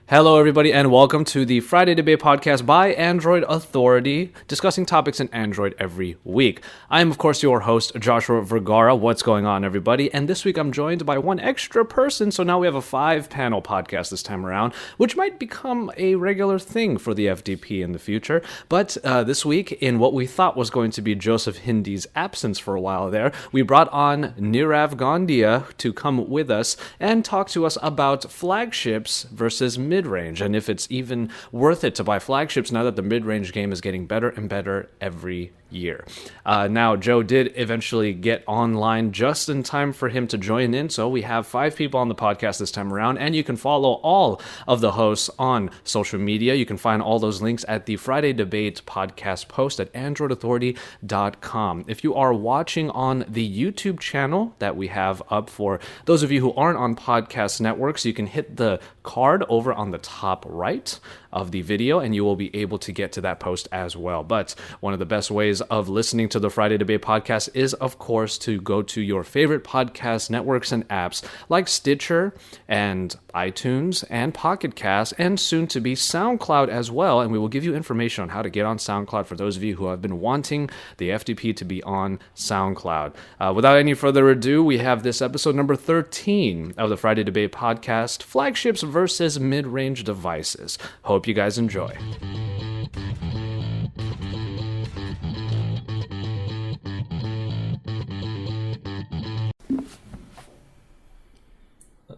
Hello, everybody, and welcome to the Friday Debate Podcast by Android Authority, discussing topics in Android every week. I am, of course, your host, Joshua Vergara. What's going on, everybody? And this week I'm joined by one extra person, so now we have a 5-panel podcast this time around, which might become a regular thing for the FDP in the future. But this week, in what we thought was going to be Joseph Hindy's absence for a while there, we brought on Nirav Gondia to come with us and talk to us about flagships versus mid-range, and if it's even worth it to buy flagships now that the mid-range game is getting better and better every year. Now, Joe did eventually get online just in time for him to join in, so we have 5 people on the podcast this time around, and you can follow all of the hosts on social media. You can find all those links at the Friday Debate podcast post at androidauthority.com. If you are watching on the YouTube channel that we have up for those of you who aren't on podcast networks, you can hit the card over on the top right of the video, and you will be able to get to that post as well. But one of the best ways of listening to the Friday Debate podcast is, of course, to go to your favorite podcast networks and apps like Stitcher and iTunes and Pocket Cast, and soon to be SoundCloud as well. And we will give you information on how to get on SoundCloud for those of you who have been wanting the FDP to be on SoundCloud. Without any further ado, we have this episode number 13 of the Friday Debate podcast, Flagships versus Mid-Range Devices. Hope you guys enjoy.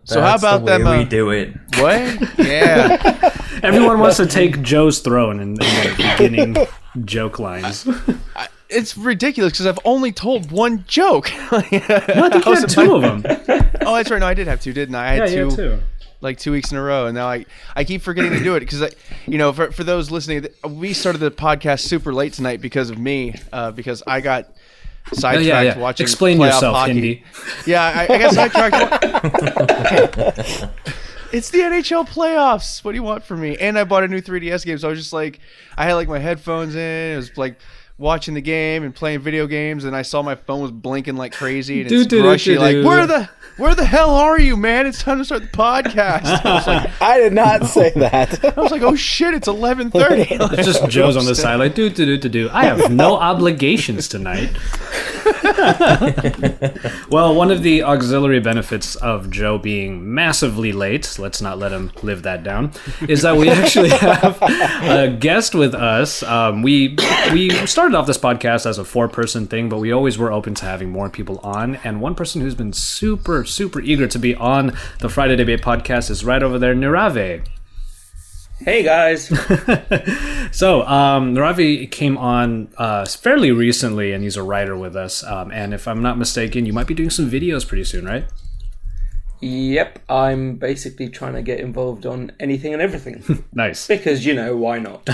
So how about the way them? We do it. What? Yeah. Everyone wants to take Joe's throne in their beginning joke lines. It's ridiculous because I've only told one joke. No, I think you had 2 of them. Oh, that's right. No, I did have 2, didn't I? I had Yeah, you had 2. Like 2 weeks in a row, and now I keep forgetting to do it because for those listening, we started the podcast super late tonight because of me, because I got sidetracked watching. Explain playoff yourself, hockey. Hindi. Yeah, I got sidetracked. It's the NHL playoffs. What do you want from me? And I bought a new 3DS game, so I was just like, I had like my headphones in. It was like watching the game and playing video games, and I saw my phone was blinking like crazy, and it's brushy. Like, where the hell are you, man? It's time to start the podcast. I was like, I did not say that. I was like, oh shit, it's 11:30. It's just Joe's on the side, like, do. I have no obligations tonight. Well, one of the auxiliary benefits of Joe being massively late, let's not let him live that down, is that we actually have a guest with us. We started off this podcast as a 4-person thing, but we always were open to having more people on. And one person who's been super eager to be on the Friday Debate podcast is right over there, Nirave. Hey guys. So, Niravi came on fairly recently, and he's a writer with us. And if I'm not mistaken, you might be doing some videos pretty soon, right? Yep, I'm basically trying to get involved on anything and everything. Nice. Because, why not?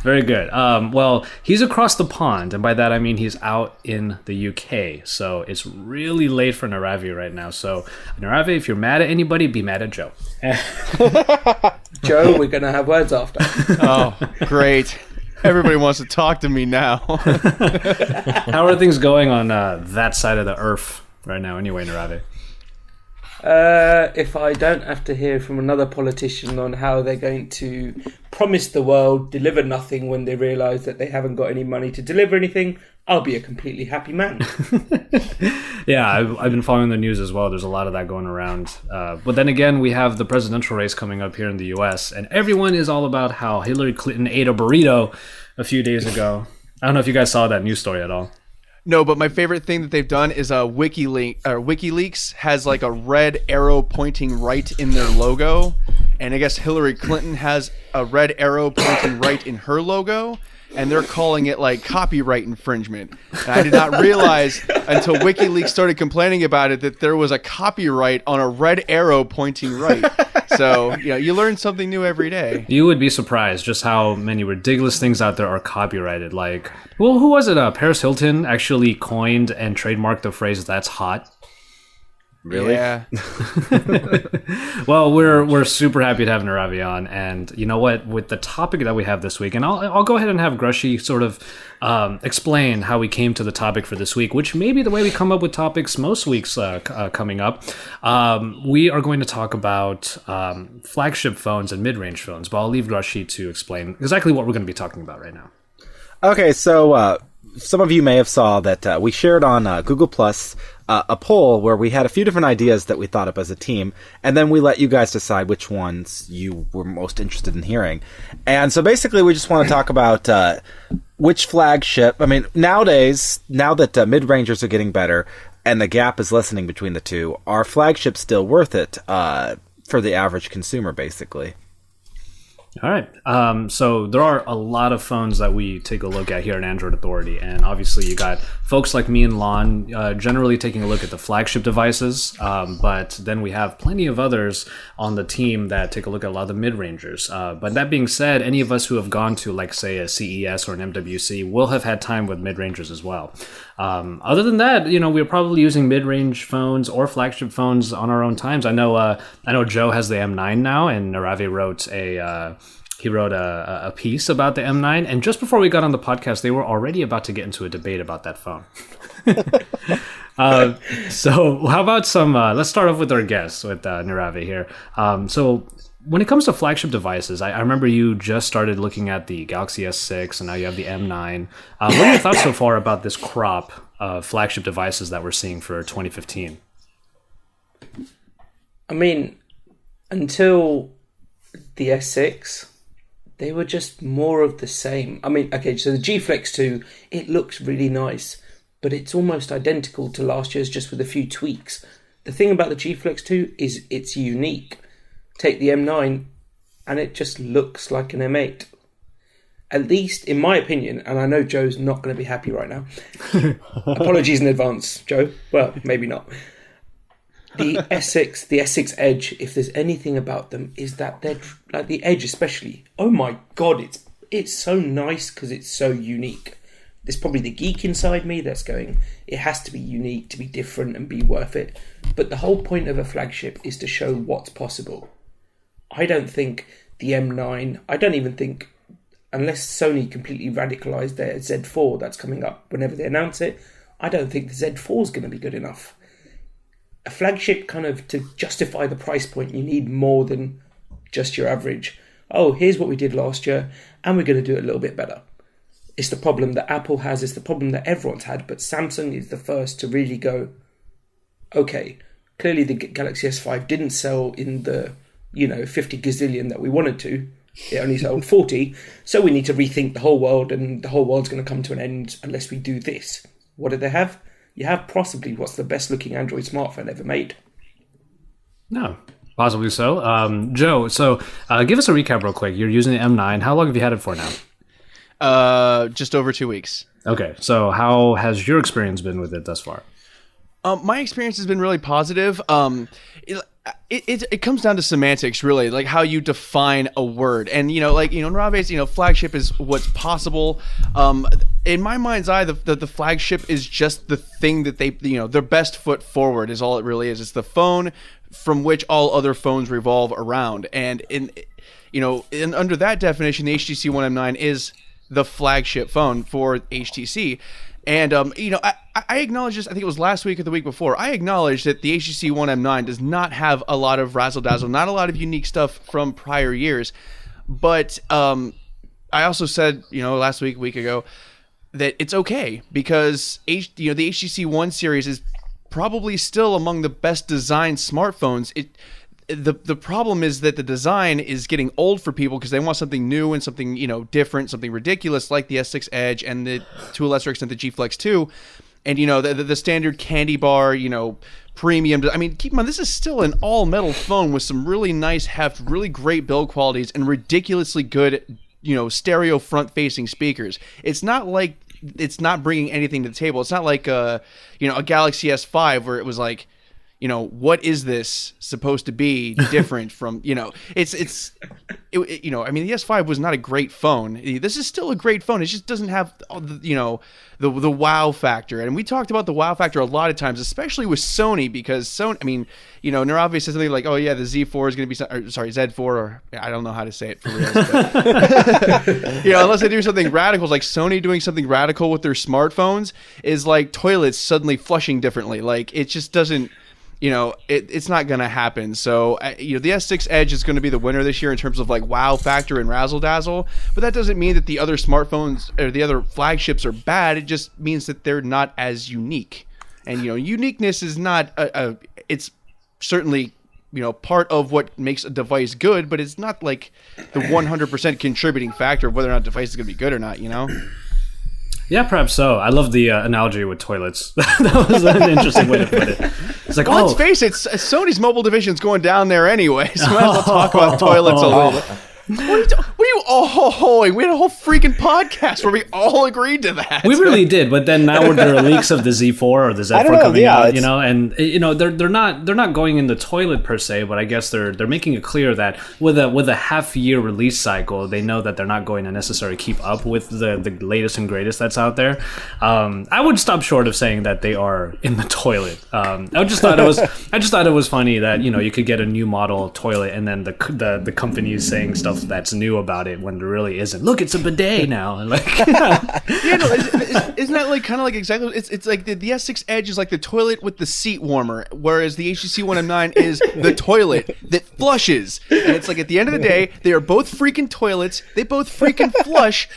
Very good. Well, he's across the pond, and by that I mean he's out in the UK. So it's really late for Niravi right now. So, Niravi, if you're mad at anybody, be mad at Joe. Joe, we're going to have words after. Oh, great. Everybody wants to talk to me now. How are things going on that side of the earth right now anyway, Niravi? If I don't have to hear from another politician on how they're going to promise the world, deliver nothing when they realise that they haven't got any money to deliver anything, I'll be a completely happy man. Yeah, I've been following the news as well. There's a lot of that going around. But then again, we have the presidential race coming up here in the U.S., and everyone is all about how Hillary Clinton ate a burrito a few days ago. I don't know if you guys saw that news story at all. No, but my favorite thing that they've done is WikiLeaks has like a red arrow pointing right in their logo, and I guess Hillary Clinton has a red arrow pointing right in her logo, and they're calling it like copyright infringement. And I did not realize until WikiLeaks started complaining about it that there was a copyright on a red arrow pointing right. So, you learn something new every day. You would be surprised just how many ridiculous things out there are copyrighted. Like, well, who was it? Paris Hilton actually coined and trademarked the phrase "that's hot." Really? Yeah. Well, we're super happy to have Naravi on, and you know what? With the topic that we have this week, and I'll go ahead and have Grushy sort of explain how we came to the topic for this week, which may be the way we come up with topics most weeks coming up. We are going to talk about flagship phones and mid-range phones, but I'll leave Grushy to explain exactly what we're going to be talking about right now. Okay, so some of you may have saw that we shared on Google Plus a poll where we had a few different ideas that we thought up as a team, and then we let you guys decide which ones you were most interested in hearing. And so basically we just want to talk about which flagship. I mean, nowadays, now that mid-rangers are getting better and the gap is lessening between the two, are flagships still worth it for the average consumer, basically? All right. So there are a lot of phones that we take a look at here at Android Authority. And obviously you got folks like me and Lon generally taking a look at the flagship devices. But then we have plenty of others on the team that take a look at a lot of the mid-rangers. But that being said, any of us who have gone to, like, say, a CES or an MWC will have had time with mid-rangers as well. Other than that, you know, we're probably using mid-range phones or flagship phones on our own times. I know Joe has the M9 now, and Naravi wrote a piece about the M9. And just before we got on the podcast, they were already about to get into a debate about that phone. So how about some? Let's start off with our guests, with Naravi here. So when it comes to flagship devices, I remember you just started looking at the Galaxy S6, and now you have the M9. What are your thoughts so far about this crop of flagship devices that we're seeing for 2015? I mean, until the S6, they were just more of the same. I mean, okay, so the G Flex 2, it looks really nice, but it's almost identical to last year's, just with a few tweaks. The thing about the G Flex 2 is it's unique. Take the M9, and it just looks like an M8. At least, in my opinion, and I know Joe's not going to be happy right now. Apologies in advance, Joe. Well, maybe not. The S6 Edge, if there's anything about them, is that they're, like the Edge especially, oh my god, it's so nice because it's so unique. There's probably the geek inside me that's going, it has to be unique, to be different and be worth it. But the whole point of a flagship is to show what's possible. I don't think the M9, I don't even think, unless Sony completely radicalised their Z4 that's coming up whenever they announce it, I don't think the Z4 is going to be good enough. A flagship, kind of, to justify the price point, you need more than just your average. Oh, here's what we did last year, and we're going to do it a little bit better. It's the problem that Apple has, it's the problem that everyone's had, but Samsung is the first to really go, okay, clearly the Galaxy S5 didn't sell in the, 50 gazillion that we wanted to. It only sold 40, so we need to rethink the whole world, and the whole world's going to come to an end unless we do this. What do they have? You have possibly what's the best looking Android smartphone ever made. No, possibly so. Joe, so give us a recap real quick. You're using the M9. How long have you had it for now? Just over 2 weeks. Okay, so how has your experience been with it thus far? My experience has been really positive. It comes down to semantics, really, like how you define a word. And, Naravi's, flagship is what's possible. In my mind's eye, the flagship is just the thing that they, their best foot forward is all it really is. It's the phone from which all other phones revolve around. And under that definition, the HTC One M9 is the flagship phone for HTC. And, I acknowledge this, I think it was last week or the week before, I acknowledge that the HTC One M9 does not have a lot of razzle-dazzle, not a lot of unique stuff from prior years. But I also said, last week ago, that it's okay because, the HTC One series is probably still among the best designed smartphones. The problem is that the design is getting old for people because they want something new and something, different, something ridiculous like the S6 Edge and to a lesser extent the G Flex 2. And, the standard candy bar, premium. I mean, keep in mind, this is still an all-metal phone with some really nice heft, really great build qualities, and ridiculously good, stereo front-facing speakers. It's not like it's not bringing anything to the table. It's not like, a Galaxy S5 where it was like, what is this supposed to be different from, it's I mean, the S5 was not a great phone. This is still a great phone. It just doesn't have all the wow factor. And we talked about the wow factor a lot of times, especially with Sony, because Sony, I mean, Narave says something like, oh yeah, the Z4 is going to be, Z4, or I don't know how to say it for real. But, unless they do something radical, like Sony doing something radical with their smartphones is like toilets suddenly flushing differently. Like it just doesn't, it's not going to happen. So, the S6 Edge is going to be the winner this year in terms of like wow factor and razzle dazzle. But that doesn't mean that the other smartphones or the other flagships are bad. It just means that they're not as unique. And, uniqueness is not it's certainly, part of what makes a device good, but it's not like the 100% contributing factor of whether or not a device is going to be good or not, Yeah, perhaps so. I love the analogy with toilets. That was an interesting way to put it. It's like, let's face it, Sony's mobile division's going down there anyway, so might as well talk about toilets a little bit. What are you all ho-hoing? We had a whole freaking podcast where we all agreed to that. We really did, but then now there are leaks of the Z4 or the Z4 coming out, and they're not going in the toilet per se, but I guess they're making it clear that with a half-year release cycle, they know that they're not going to necessarily keep up with the latest and greatest that's out there. I would stop short of saying that they are in the toilet. I just thought it was funny that you could get a new model toilet and then the company is saying stuff that's new about it when there really isn't. Look, it's a bidet now. And isn't that like kind of like exactly? It's like the S6 Edge is like the toilet with the seat warmer, whereas the HTC One M9 is the toilet that flushes. And it's like at the end of the day, they are both freaking toilets. They both freaking flush.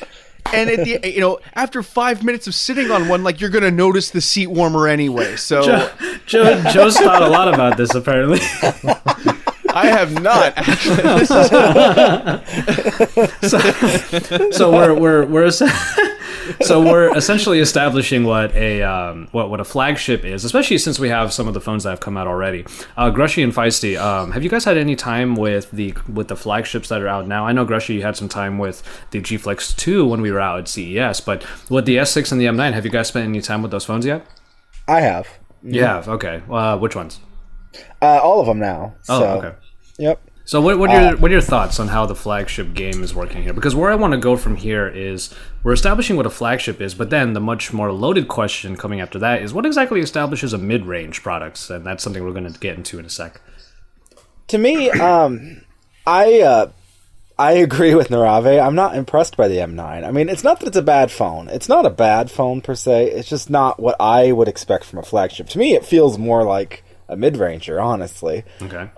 And at the after 5 minutes of sitting on one, like you're gonna notice the seat warmer anyway. So Joe's thought a lot about this apparently. I have not actually. So we're essentially establishing what a flagship is, especially since we have some of the phones that have come out already. Grushy and Feisty, have you guys had any time with the flagships that are out now? I know Grushy, you had some time with the G Flex 2 when we were out at CES, but with the S6 and the M9, have you guys spent any time with those phones yet? I have. You have? Okay. Which ones? All of them now. Oh, okay. Yep. So what are your thoughts on how the flagship game is working here? Because where I want to go from here is we're establishing what a flagship is, but then the much more loaded question coming after that is what exactly establishes a mid-range product? And that's something we're going to get into in a sec. To me, I agree with Narave. I'm not impressed by the M9. I mean, it's not that it's a bad phone. It's not a bad phone per se. It's just not what I would expect from a flagship. To me, it feels more like a mid-ranger, honestly. Okay.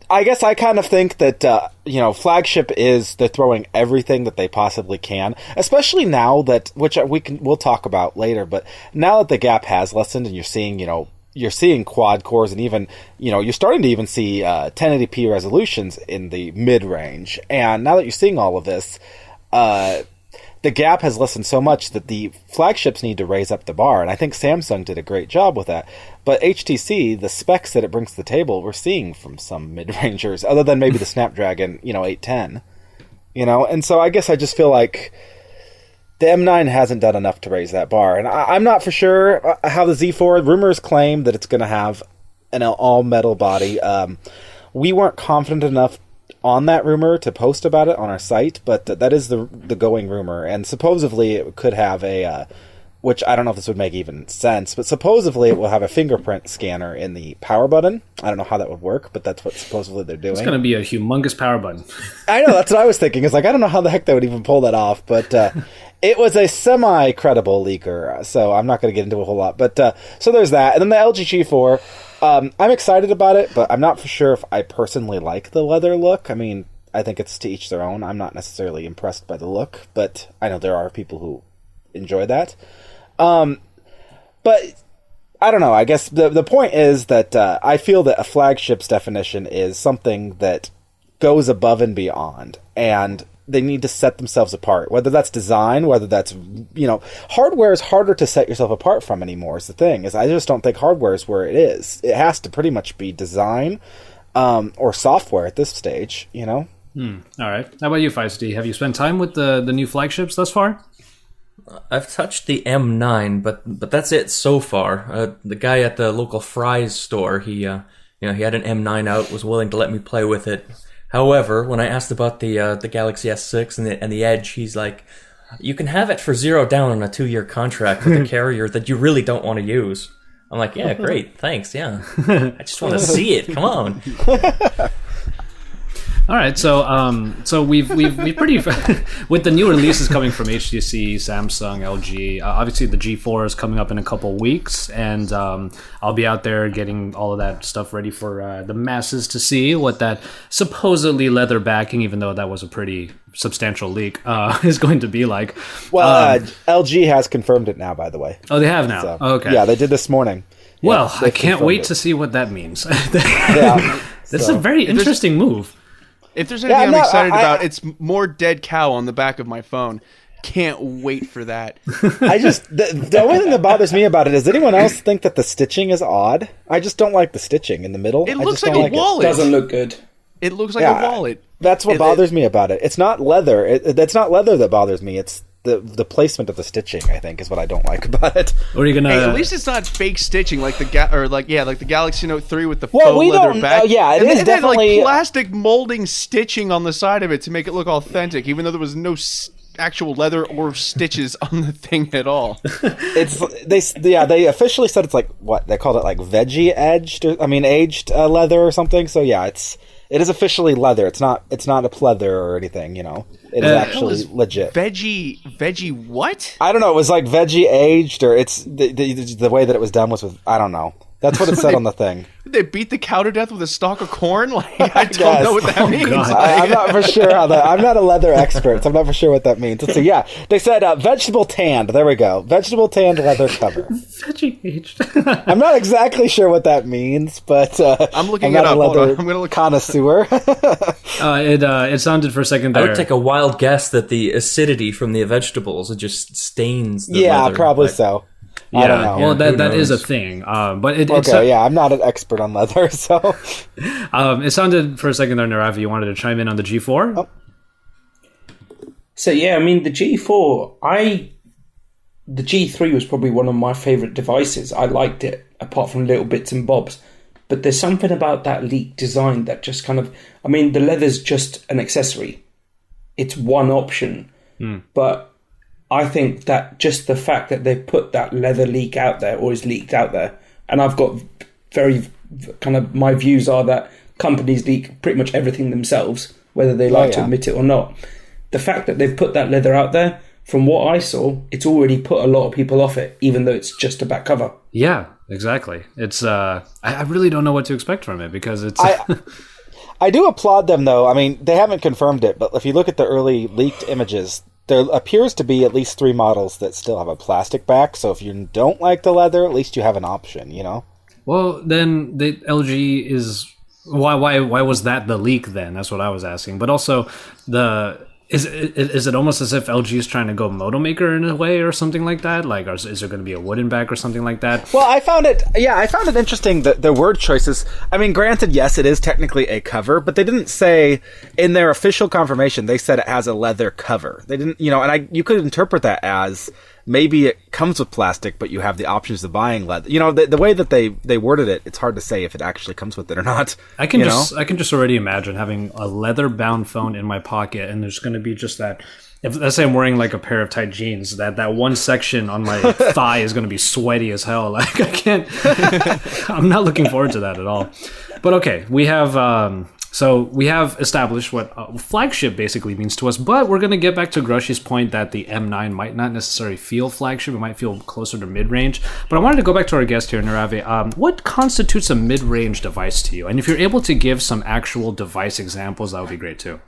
I guess I kind of think that, flagship is they're throwing everything that they possibly can, especially now that, which we'll talk about later, but now that the gap has lessened and you're seeing quad cores and even, you're starting to even see 1080p resolutions in the mid-range. And now that you're seeing all of this, the gap has lessened so much that the flagships need to raise up the bar, and I think Samsung did a great job with that. But HTC, the specs that it brings to the table, we're seeing from some mid-rangers, other than maybe the Snapdragon, 810. And so I guess I just feel like the M9 hasn't done enough to raise that bar. And I'm not for sure how the Z4, rumors claim that it's going to have an all-metal body. We weren't confident enough on that rumor to post about it on our site, but that is the going rumor. And supposedly it could have which I don't know if this would make even sense, but supposedly it will have a fingerprint scanner in the power button. I don't know how that would work, but that's what supposedly they're doing. It's going to be a humongous power button. I know, that's what I was thinking. It's like, I don't know how the heck they would even pull that off, but it was a semi-credible leaker, so I'm not going to get into a whole lot. But so there's that. And then the LG G4, I'm excited about it, but I'm not for sure if I personally like the leather look. I mean, I think it's to each their own. I'm not necessarily impressed by the look, but I know there are people who enjoy that. But I don't know. I guess the point is that I feel that a flagship's definition is something that goes above and beyond, and they need to set themselves apart. Whether that's design, whether that's hardware is harder to set yourself apart from anymore. Is the thing is I just don't think hardware is where it is. It has to pretty much be design or software at this stage. All right. How about you, Feisty? Have you spent time with the new flagships thus far? I've touched the M9, but that's it so far. The guy at the local Fry's store, he had an M9 out, was willing to let me play with it. However, when I asked about the Galaxy S6 and the Edge, he's like, you can have it for $0 down on a 2-year contract with a carrier that you really don't want to use. I'm like, yeah, great, thanks, yeah. I just want to see it. Come on. All right, so we've pretty with the new releases coming from HTC, Samsung, LG. Obviously, the G4 is coming up in a couple weeks, and I'll be out there getting all of that stuff ready for the masses to see what that supposedly leather backing, even though that was a pretty substantial leak, is going to be like. Well, LG has confirmed it now, by the way. Oh, they have now. So, Okay. Yeah, they did this morning. Well, Yeah, I can't wait to see what that means. That's a very interesting move. If there's anything I'm excited I- about, it's more dead cow on the back of my phone. Can't wait for that. I just the only thing that bothers me about it is anyone else think that the stitching is odd? I just don't like the stitching in the middle. It I looks just like don't a like it. wallet. Doesn't look good. It looks like Yeah, a wallet. That's what bothers me about it. It's not leather. It's not leather that bothers me. It's the placement of the stitching. I think is what I don't like about it. Or are you gonna? Hey, at least it's not fake stitching like the like the Galaxy Note 3 with the Well, faux we leather don't- back. yeah, it and is it had, definitely- like plastic molding stitching on the side of it to make it look authentic, even though there was no actual leather or stitches on the thing at all. They officially said it's like what they called it, like aged leather or something. So yeah, it is officially leather. It's not a pleather or anything. It is actually legit. Veggie what? I don't know. It was like veggie aged, or it's the way that it was done was with, I don't know. That's what it said on the thing. Did they beat the cow to death with a stalk of corn? Like I don't guess. know what that means. I'm not for sure how that. I'm not a leather expert, so I'm not for sure what that means. Let's see. Yeah, they said vegetable tanned. There we go. Vegetable tanned leather cover. Veggie aged. I'm not exactly sure what that means, but I'm looking not it up. a Hold on. leather I'm gonna look. connoisseur. It sounded for a second I there. would take a wild guess that the acidity from the vegetables it just stains the Yeah, leather, probably but- so. Yeah, I don't know. well, Yeah, who that is a knows? thing. But it Okay, yeah, I'm not an expert on leather, so it sounded for a second there, Naravi, you wanted to chime in on the G4? Oh. So yeah, I mean the G4, the G3 was probably one of my favourite devices. I liked it, apart from little bits and bobs. But there's something about that leaked design that just kind of, I mean, the leather's just an accessory. It's one option. But I think that just the fact that they've put that leather leak out there, or is leaked out there, and I've got very kind of, my views are that companies leak pretty much everything themselves, whether they like to admit it or not. The fact that they've put that leather out there, from what I saw, it's already put a lot of people off it, even though it's just a back cover. Yeah, exactly. It's I really don't know what to expect from it because it's. I do applaud them, though. I mean, they haven't confirmed it, but if you look at the early leaked images, there appears to be at least 3 models that still have a plastic back. So if you don't like the leather, at least you have an option. Well, then the LG is why was that the leak then? That's what I was asking. But also is it almost as if LG is trying to go Moto Maker in a way or something like that? Like, is there going to be a wooden back or something like that? Well, I found it interesting that the word choices. I mean, granted, yes, it is technically a cover, but they didn't say in their official confirmation. They said it has a leather cover. They didn't, and you could interpret that as maybe it comes with plastic, but you have the options of buying leather. The way that they worded it, it's hard to say if it actually comes with it or not. I can just already imagine having a leather bound phone in my pocket, and there's going to be just that. If let's say I'm wearing like a pair of tight jeans, that one section on my thigh is going to be sweaty as hell. Like I can't. I'm not looking forward to that at all. But okay, we have. So we have established what flagship basically means to us, but we're going to get back to Groshi's point that the M9 might not necessarily feel flagship. It might feel closer to mid-range. But I wanted to go back to our guest here, Naravi. What constitutes a mid-range device to you? And if you're able to give some actual device examples, that would be great too.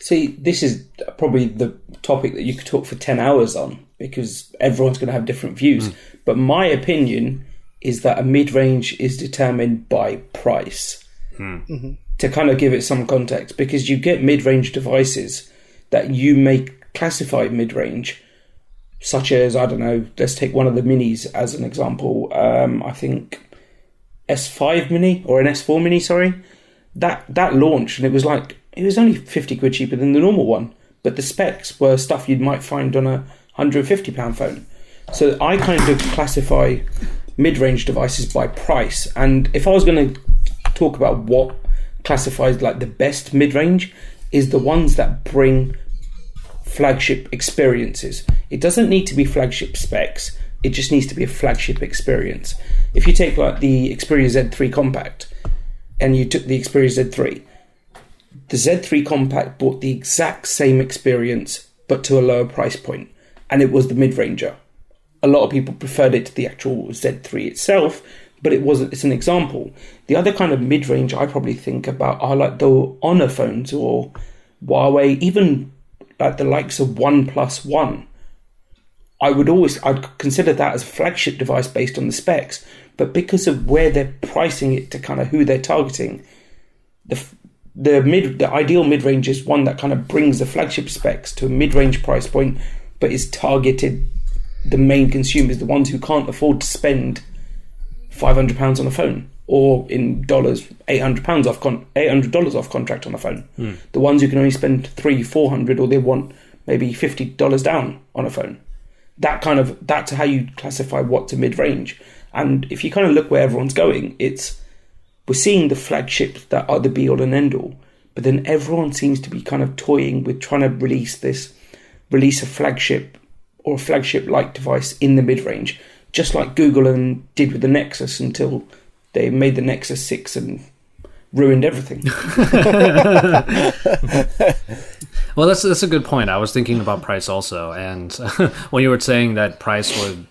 See, this is probably the topic that you could talk for 10 hours on, because everyone's going to have different views. But my opinion is that a mid-range is determined by price. To kind of give it some context, because you get mid-range devices that you may classify mid-range, such as, I don't know, let's take one of the minis as an example. I think S5 mini, or an S4 mini, sorry, that launched, and it was only 50 quid cheaper than the normal one, but the specs were stuff you might find on a £150 phone. So I kind of classify mid-range devices by price, and if I was going to talk about what classifies like the best mid-range is the ones that bring flagship experiences. It doesn't need to be flagship specs, it just needs to be a flagship experience. If you take like the Xperia Z3 Compact and you took the Xperia Z3, the Z3 Compact brought the exact same experience but to a lower price point, and it was the mid-ranger. A lot of people preferred it to the actual Z3 itself, but it's an example. The other kind of mid-range I probably think about are like the Honor phones or Huawei, even like the likes of OnePlus One. I'd consider that as a flagship device based on the specs, but because of where they're pricing it to kind of who they're targeting, the ideal mid-range is one that kind of brings the flagship specs to a mid-range price point, but is targeted the main consumers, the ones who can't afford to spend £500 on a phone, or in dollars, $800 off contract on a phone. The ones who can only spend $300-400, or they want maybe $50 down on a phone. That's how you classify what's a mid-range. And if you kind of look where everyone's going, we're seeing the flagships that are the be-all and end-all, but then everyone seems to be kind of toying with trying to release a flagship or a flagship-like device in the mid-range, just like Google did with the Nexus until they made the Nexus 6 and ruined everything. Well, that's a good point. I was thinking about price also, and when you were saying that price would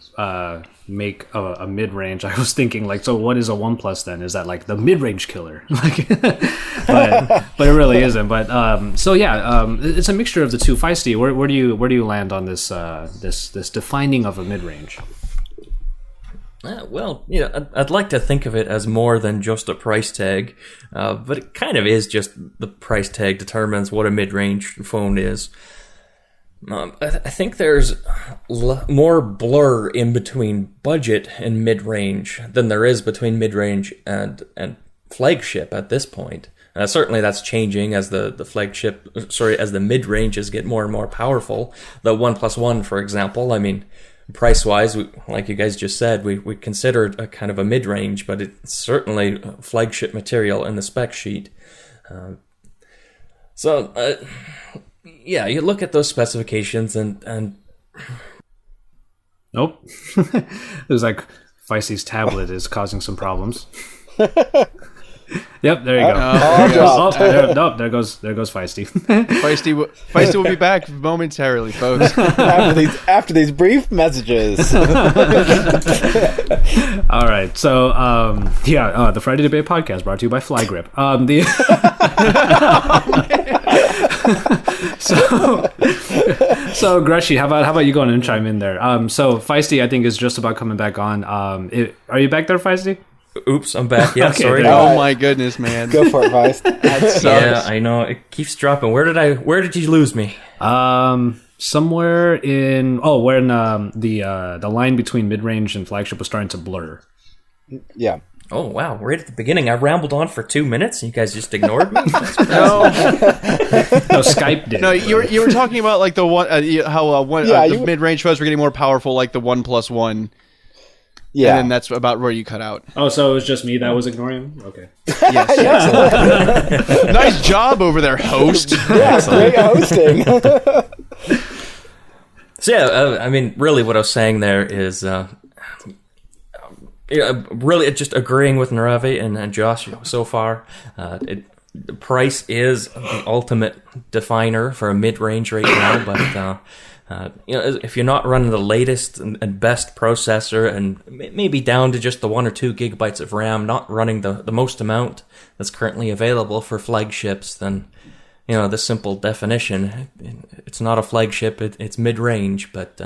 make a mid-range, I was thinking like, so what is a OnePlus then? Is that like the mid-range killer? but it really isn't. But it's a mixture of the two. Feisty, where do you land on this this defining of a mid-range? Well, I'd like to think of it as more than just a price tag, but it kind of is. Just the price tag determines what a mid-range phone is. I think there's more blur in between budget and mid-range than there is between mid-range and flagship at this point. Certainly that's changing as as the mid-ranges get more and more powerful. The OnePlus One, for example, I mean, price-wise, like you guys just said, we consider it a kind of a mid-range, but it's certainly flagship material in the spec sheet. Yeah, you look at those specifications and nope. It was like Feisty's tablet is causing some problems. Yep, there you go. There goes Feisty. Feisty will be back momentarily, folks. after these brief messages. All right, so the Friday Debate Podcast brought to you by Flygrip. So Grushy, how about you going and chime in there? So Feisty, I think, is just about coming back on. Are you back there, Feisty? Oops, I'm back. Yeah, okay, sorry. Oh my goodness, man. Go for it, Feist. That sucks. Yeah, I know. It keeps dropping. Where did you lose me? Somewhere in when the line between mid-range and flagship was starting to blur. Yeah. Oh wow! Right at the beginning, I rambled on for 2 minutes, and you guys just ignored me. No, Skype did. No, you were talking about like the one the mid-range phones were getting more powerful, like the OnePlus One. Yeah, and then that's about where you cut out. Oh, so it was just me that was ignoring him? Okay. Yes. Nice job over there, host. Yeah, great hosting. So I mean, really, what I was saying there is, really, just agreeing with Naravi and Josh so far. The price is the ultimate definer for a mid-range right now, but. If you're not running the latest and best processor and maybe down to just the 1 or 2 gigabytes of RAM, not running the most amount that's currently available for flagships, then, the simple definition, it's not a flagship, it's mid-range, but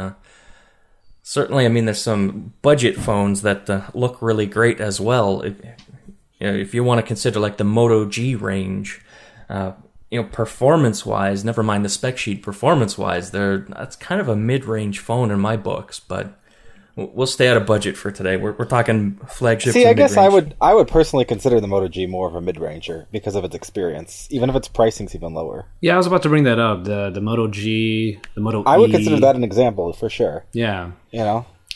certainly, I mean, there's some budget phones that look really great as well. If you want to consider like the Moto G range, performance-wise, never mind the spec sheet, performance-wise, that's kind of a mid-range phone in my books, but we'll stay out of budget for today. We're talking flagship. See, I guess I would personally consider the Moto G more of a mid-ranger because of its experience, even if its pricing's even lower. Yeah, I was about to bring that up. The Moto G, the Moto E. I would consider that an example for sure. Yeah.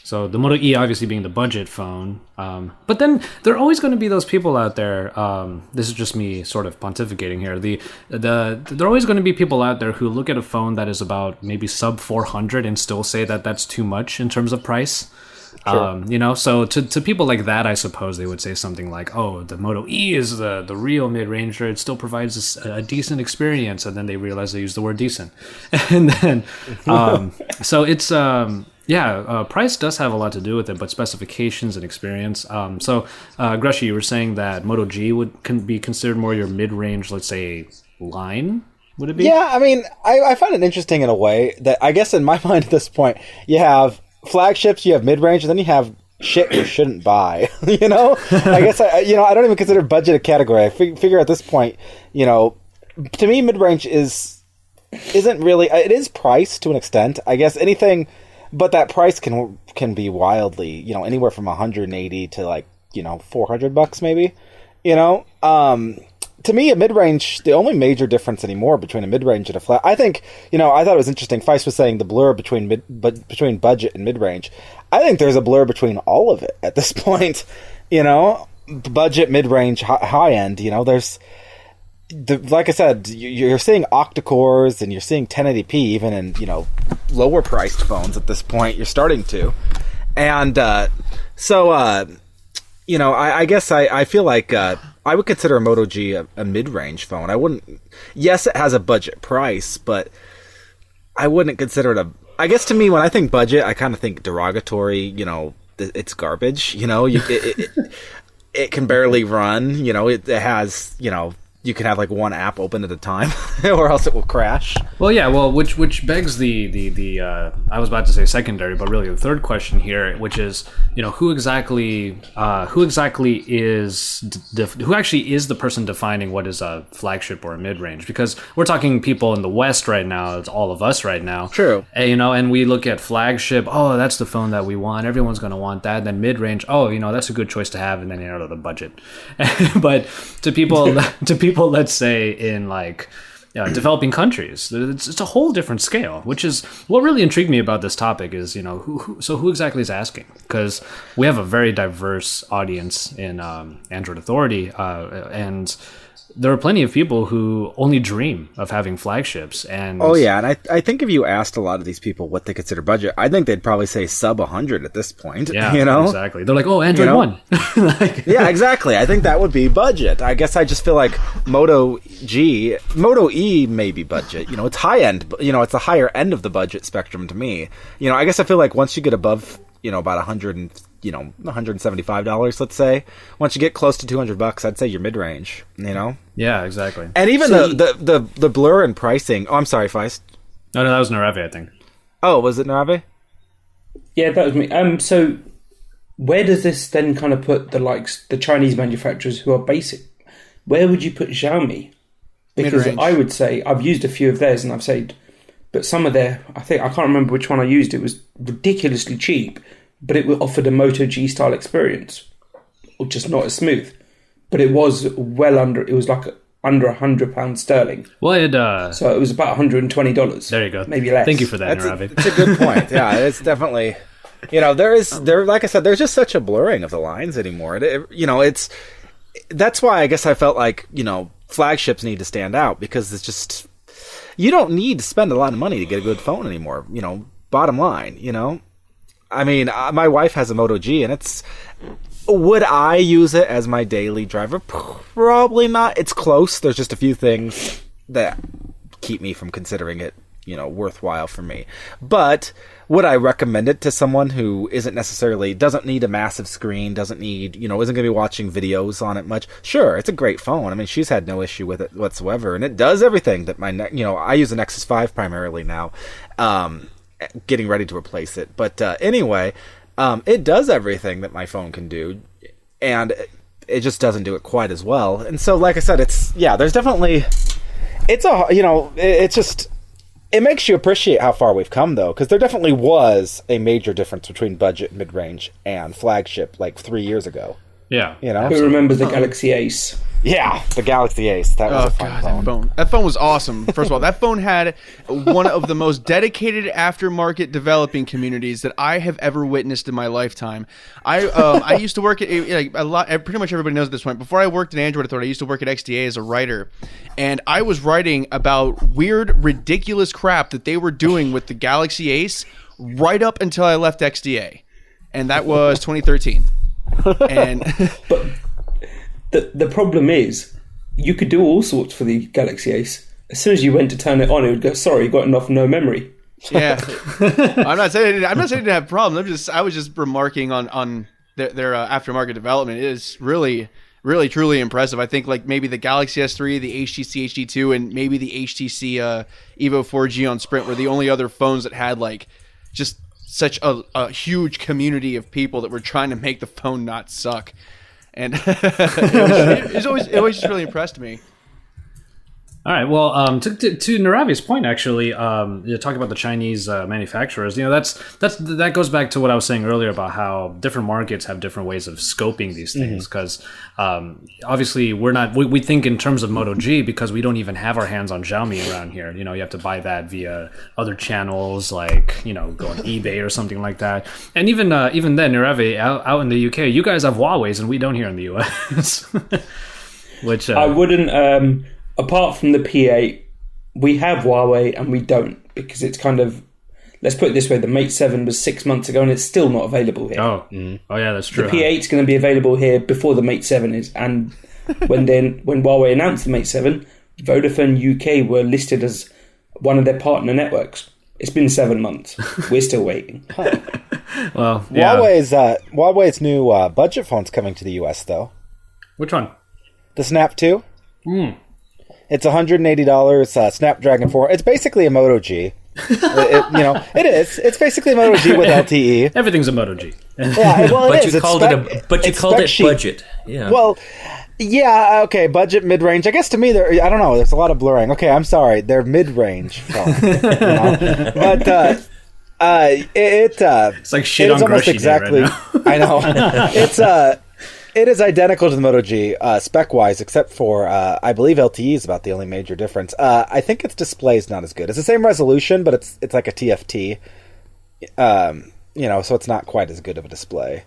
So the Moto E obviously being the budget phone, but then there are always going to be those people out there. This is just me sort of pontificating here. There are always going to be people out there who look at a phone that is about maybe sub 400 and still say that that's too much in terms of price. Sure. So to people like that, I suppose they would say something like, "Oh, the Moto E is the real mid-ranger. It still provides a decent experience," and then they realize they use the word decent, and then so it's. Price does have a lot to do with it, but specifications and experience. Grushy, you were saying that Moto G can be considered more your mid-range, let's say, line? Would it be? Yeah, I mean, I find it interesting in a way that I guess in my mind at this point, you have flagships, you have mid-range, and then you have shit you shouldn't buy. I guess, I don't even consider budget a category. I figure at this point, to me, mid-range isn't really, it is priced to an extent. I guess anything... But that price can be wildly, anywhere from 180 to like, $400 maybe, to me, a mid-range, the only major difference anymore between a mid-range and a flat, I think, I thought it was interesting. Feist was saying the blur between budget and mid-range. I think there's a blur between all of it at this point, budget, mid-range, high end, there's, like I said, you're seeing octa-cores and you're seeing 1080p even in, lower priced phones at this point. You're starting to. And I guess I feel like I would consider a Moto G a mid-range phone. I wouldn't... Yes, it has a budget price, but I wouldn't consider it I guess to me, when I think budget, I kind of think derogatory, it's garbage, it can barely run, it has, you can have like one app open at a time or else it will crash. Well, which begs the I was about to say secondary, but really the third question here, which is, who actually is the person defining what is a flagship or a mid-range? Because we're talking people in the West right now, it's all of us right now. True. And we look at flagship, oh, that's the phone that we want. Everyone's going to want that. Then mid-range, oh, that's a good choice to have, and then the budget. But to people let's say in like developing countries, it's a whole different scale, which is what really intrigued me about this topic is, who exactly is asking? Because we have a very diverse audience in Android Authority, and there are plenty of people who only dream of having flagships. And I think if you asked a lot of these people what they consider budget, I think they'd probably say sub 100 at this point. Yeah, exactly. They're like, oh, Android One. Yeah, exactly. I think that would be budget. I guess I just feel like Moto E may be budget. It's high end. It's the higher end of the budget spectrum to me. I guess I feel like once you get above about $175, let's say. Once you get close to $200, I'd say you're mid-range, Yeah, exactly. And even the blur in pricing. Oh, I'm sorry, Feist. No, that was Narave, I think. Oh, was it Narave? Yeah, that was me. So where does this then kind of put the Chinese manufacturers who are basic? Where would you put Xiaomi? Because mid-range. I would say I've used a few of theirs and I've said, but some of their, I can't remember which one I used. It was ridiculously cheap, but it offered a Moto G style experience, or just not as smooth. But it was it was like under £100 sterling. Well, so it was about $120. There you go. Maybe less. Thank you for that, Ravi. It's a good point. Yeah, it's definitely, like I said, there's just such a blurring of the lines anymore. That's why I guess I felt like, flagships need to stand out, because it's just, you don't need to spend a lot of money to get a good phone anymore, bottom line, I mean, my wife has a Moto G, and would I use it as my daily driver? Probably not. It's close. There's just a few things that keep me from considering it, worthwhile for me. But would I recommend it to someone who doesn't need a massive screen, isn't going to be watching videos on it much? Sure, it's a great phone. I mean, she's had no issue with it whatsoever, and it does everything that I use an Nexus 5 primarily now, getting ready to replace it. But anyway, it does everything that my phone can do, and it just doesn't do it quite as well. And so, like I said, there's definitely, it makes you appreciate how far we've come, though, because there definitely was a major difference between budget, mid-range, and flagship like 3 years ago. Yeah. You know, Who remembers the Galaxy Ace? yeah, the Galaxy Ace. That was Oh a fun god, phone. that phone! That phone was awesome. First of all, that phone had one of the most dedicated aftermarket developing communities that I have ever witnessed in my lifetime. I used to work at like a lot. Pretty much everybody knows at this point. Before I worked at Android Authority, I used to work at XDA as a writer, and I was writing about weird, ridiculous crap that they were doing with the Galaxy Ace right up until I left XDA, and that was 2013. And But the problem is, you could do all sorts for the Galaxy Ace. As soon as you went to turn it on, it would go, "Sorry, you got enough no memory." yeah, I'm not saying I didn't have problems. I was just remarking on their aftermarket development. It is really, really, truly impressive. I think like maybe the Galaxy S3, the HTC HD2, and maybe the HTC Evo 4G on Sprint were the only other phones that had like just such a huge community of people that were trying to make the phone not suck. And it always just really impressed me. All right. Well, to Naravi's point, actually, talking about the Chinese manufacturers, that goes back to what I was saying earlier about how different markets have different ways of scoping these things. Because obviously, we think in terms of Moto G because we don't even have our hands on Xiaomi around here. You have to buy that via other channels, like go on eBay or something like that. And even then, Naravi out in the UK, you guys have Huawei's, and we don't here in the US. Which I wouldn't. Apart from the P8, we have Huawei and we don't, because it's kind of, let's put it this way, the Mate 7 was 6 months ago and it's still not available here. Oh yeah, that's true. The P8's going to be available here before the Mate 7 is, and when Huawei announced the Mate 7, Vodafone UK were listed as one of their partner networks. It's been 7 months. We're still waiting. Well, yeah. Huawei's new budget phone's coming to the US though. Which one? The Snap 2. It's $180. Snapdragon 4. It's basically a Moto G. It is. It's basically a Moto G with LTE. Everything's a Moto G. Yeah, well, But is. you called it budget. Yeah. Well, yeah, okay, budget, mid-range. I guess to me, I don't know. There's a lot of blurring. Okay, I'm sorry. They're mid-range phones, but it's like shit on almost Groshi exactly. Day right now. I know. It is identical to the Moto G spec-wise, except for I believe LTE is about the only major difference. I think its display is not as good. It's the same resolution, but it's like a TFT. So it's not quite as good of a display.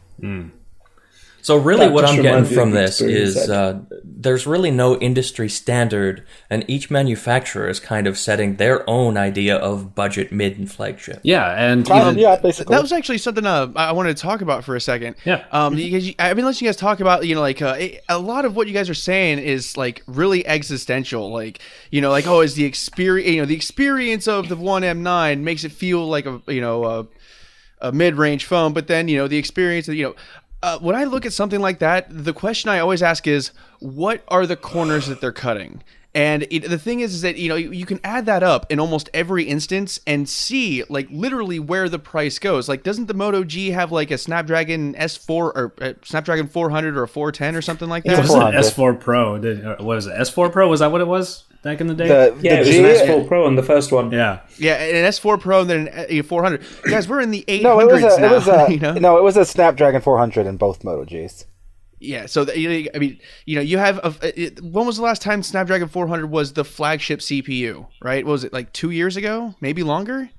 So really That what just I'm getting reminds me of from the this experience is that- there's really no industry standard, and each manufacturer is kind of setting their own idea of budget, mid, and flagship. Yeah, and Yeah, basically. That was actually something I wanted to talk about for a second. Yeah. Because I've been listening to you guys talk about, a lot of what you guys are saying is like really existential. Like, is the experience, the experience of the One M9 makes it feel like a mid-range phone, but then the experience of when I look at something like that, the question I always ask is, what are the corners that they're cutting? And the thing is that you can add that up in almost every instance and see like literally where the price goes. Like, doesn't the Moto G have like a Snapdragon S4 or Snapdragon 400 or a 410 or something like it that? was an 400. S4 Pro. What was it? S4 Pro? Was that what it was back in the day? Yeah, it was an S4 Pro on the first one. Yeah. Yeah, an S4 Pro and then an 400. Guys, we're in the 800s No, now. it was a Snapdragon 400 in both Moto Gs. Yeah, so you have when was the last time Snapdragon 400 was the flagship CPU? Right? What was it, like 2 years ago? Maybe longer?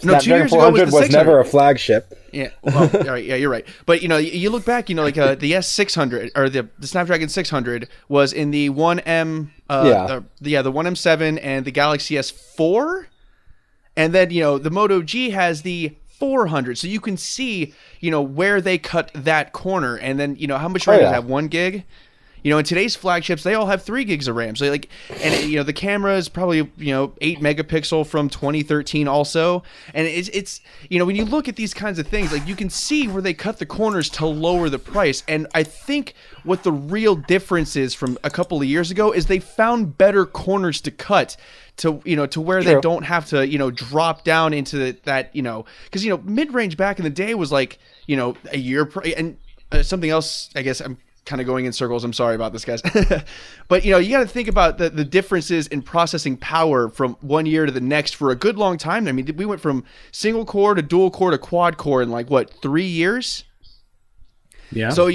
No, 2 Snapdragon years ago 400 was the was 600. never a flagship. Yeah, well, all right, yeah, you're right. But you look back, the S600 or the Snapdragon 600 was in the 1M, the 1M7 and the Galaxy S4, and then the Moto G has the 400. So you can see where they cut that corner, and then how much RAM does it have? 1 gig. In today's flagships, they all have 3 gigs of RAM. So the camera is probably 8 megapixel from 2013 also. And it's when you look at these kinds of things, like you can see where they cut the corners to lower the price. And I think what the real difference is from a couple of years ago is they found better corners to cut to where they don't have to drop down into that because mid-range back in the day was like a year and something else. I guess I'm kind of going in circles. I'm sorry about this, guys. But you got to think about the differences in processing power from one year to the next for a good long time. I mean, we went from single core to dual core to quad core in like 3 years. Yeah. So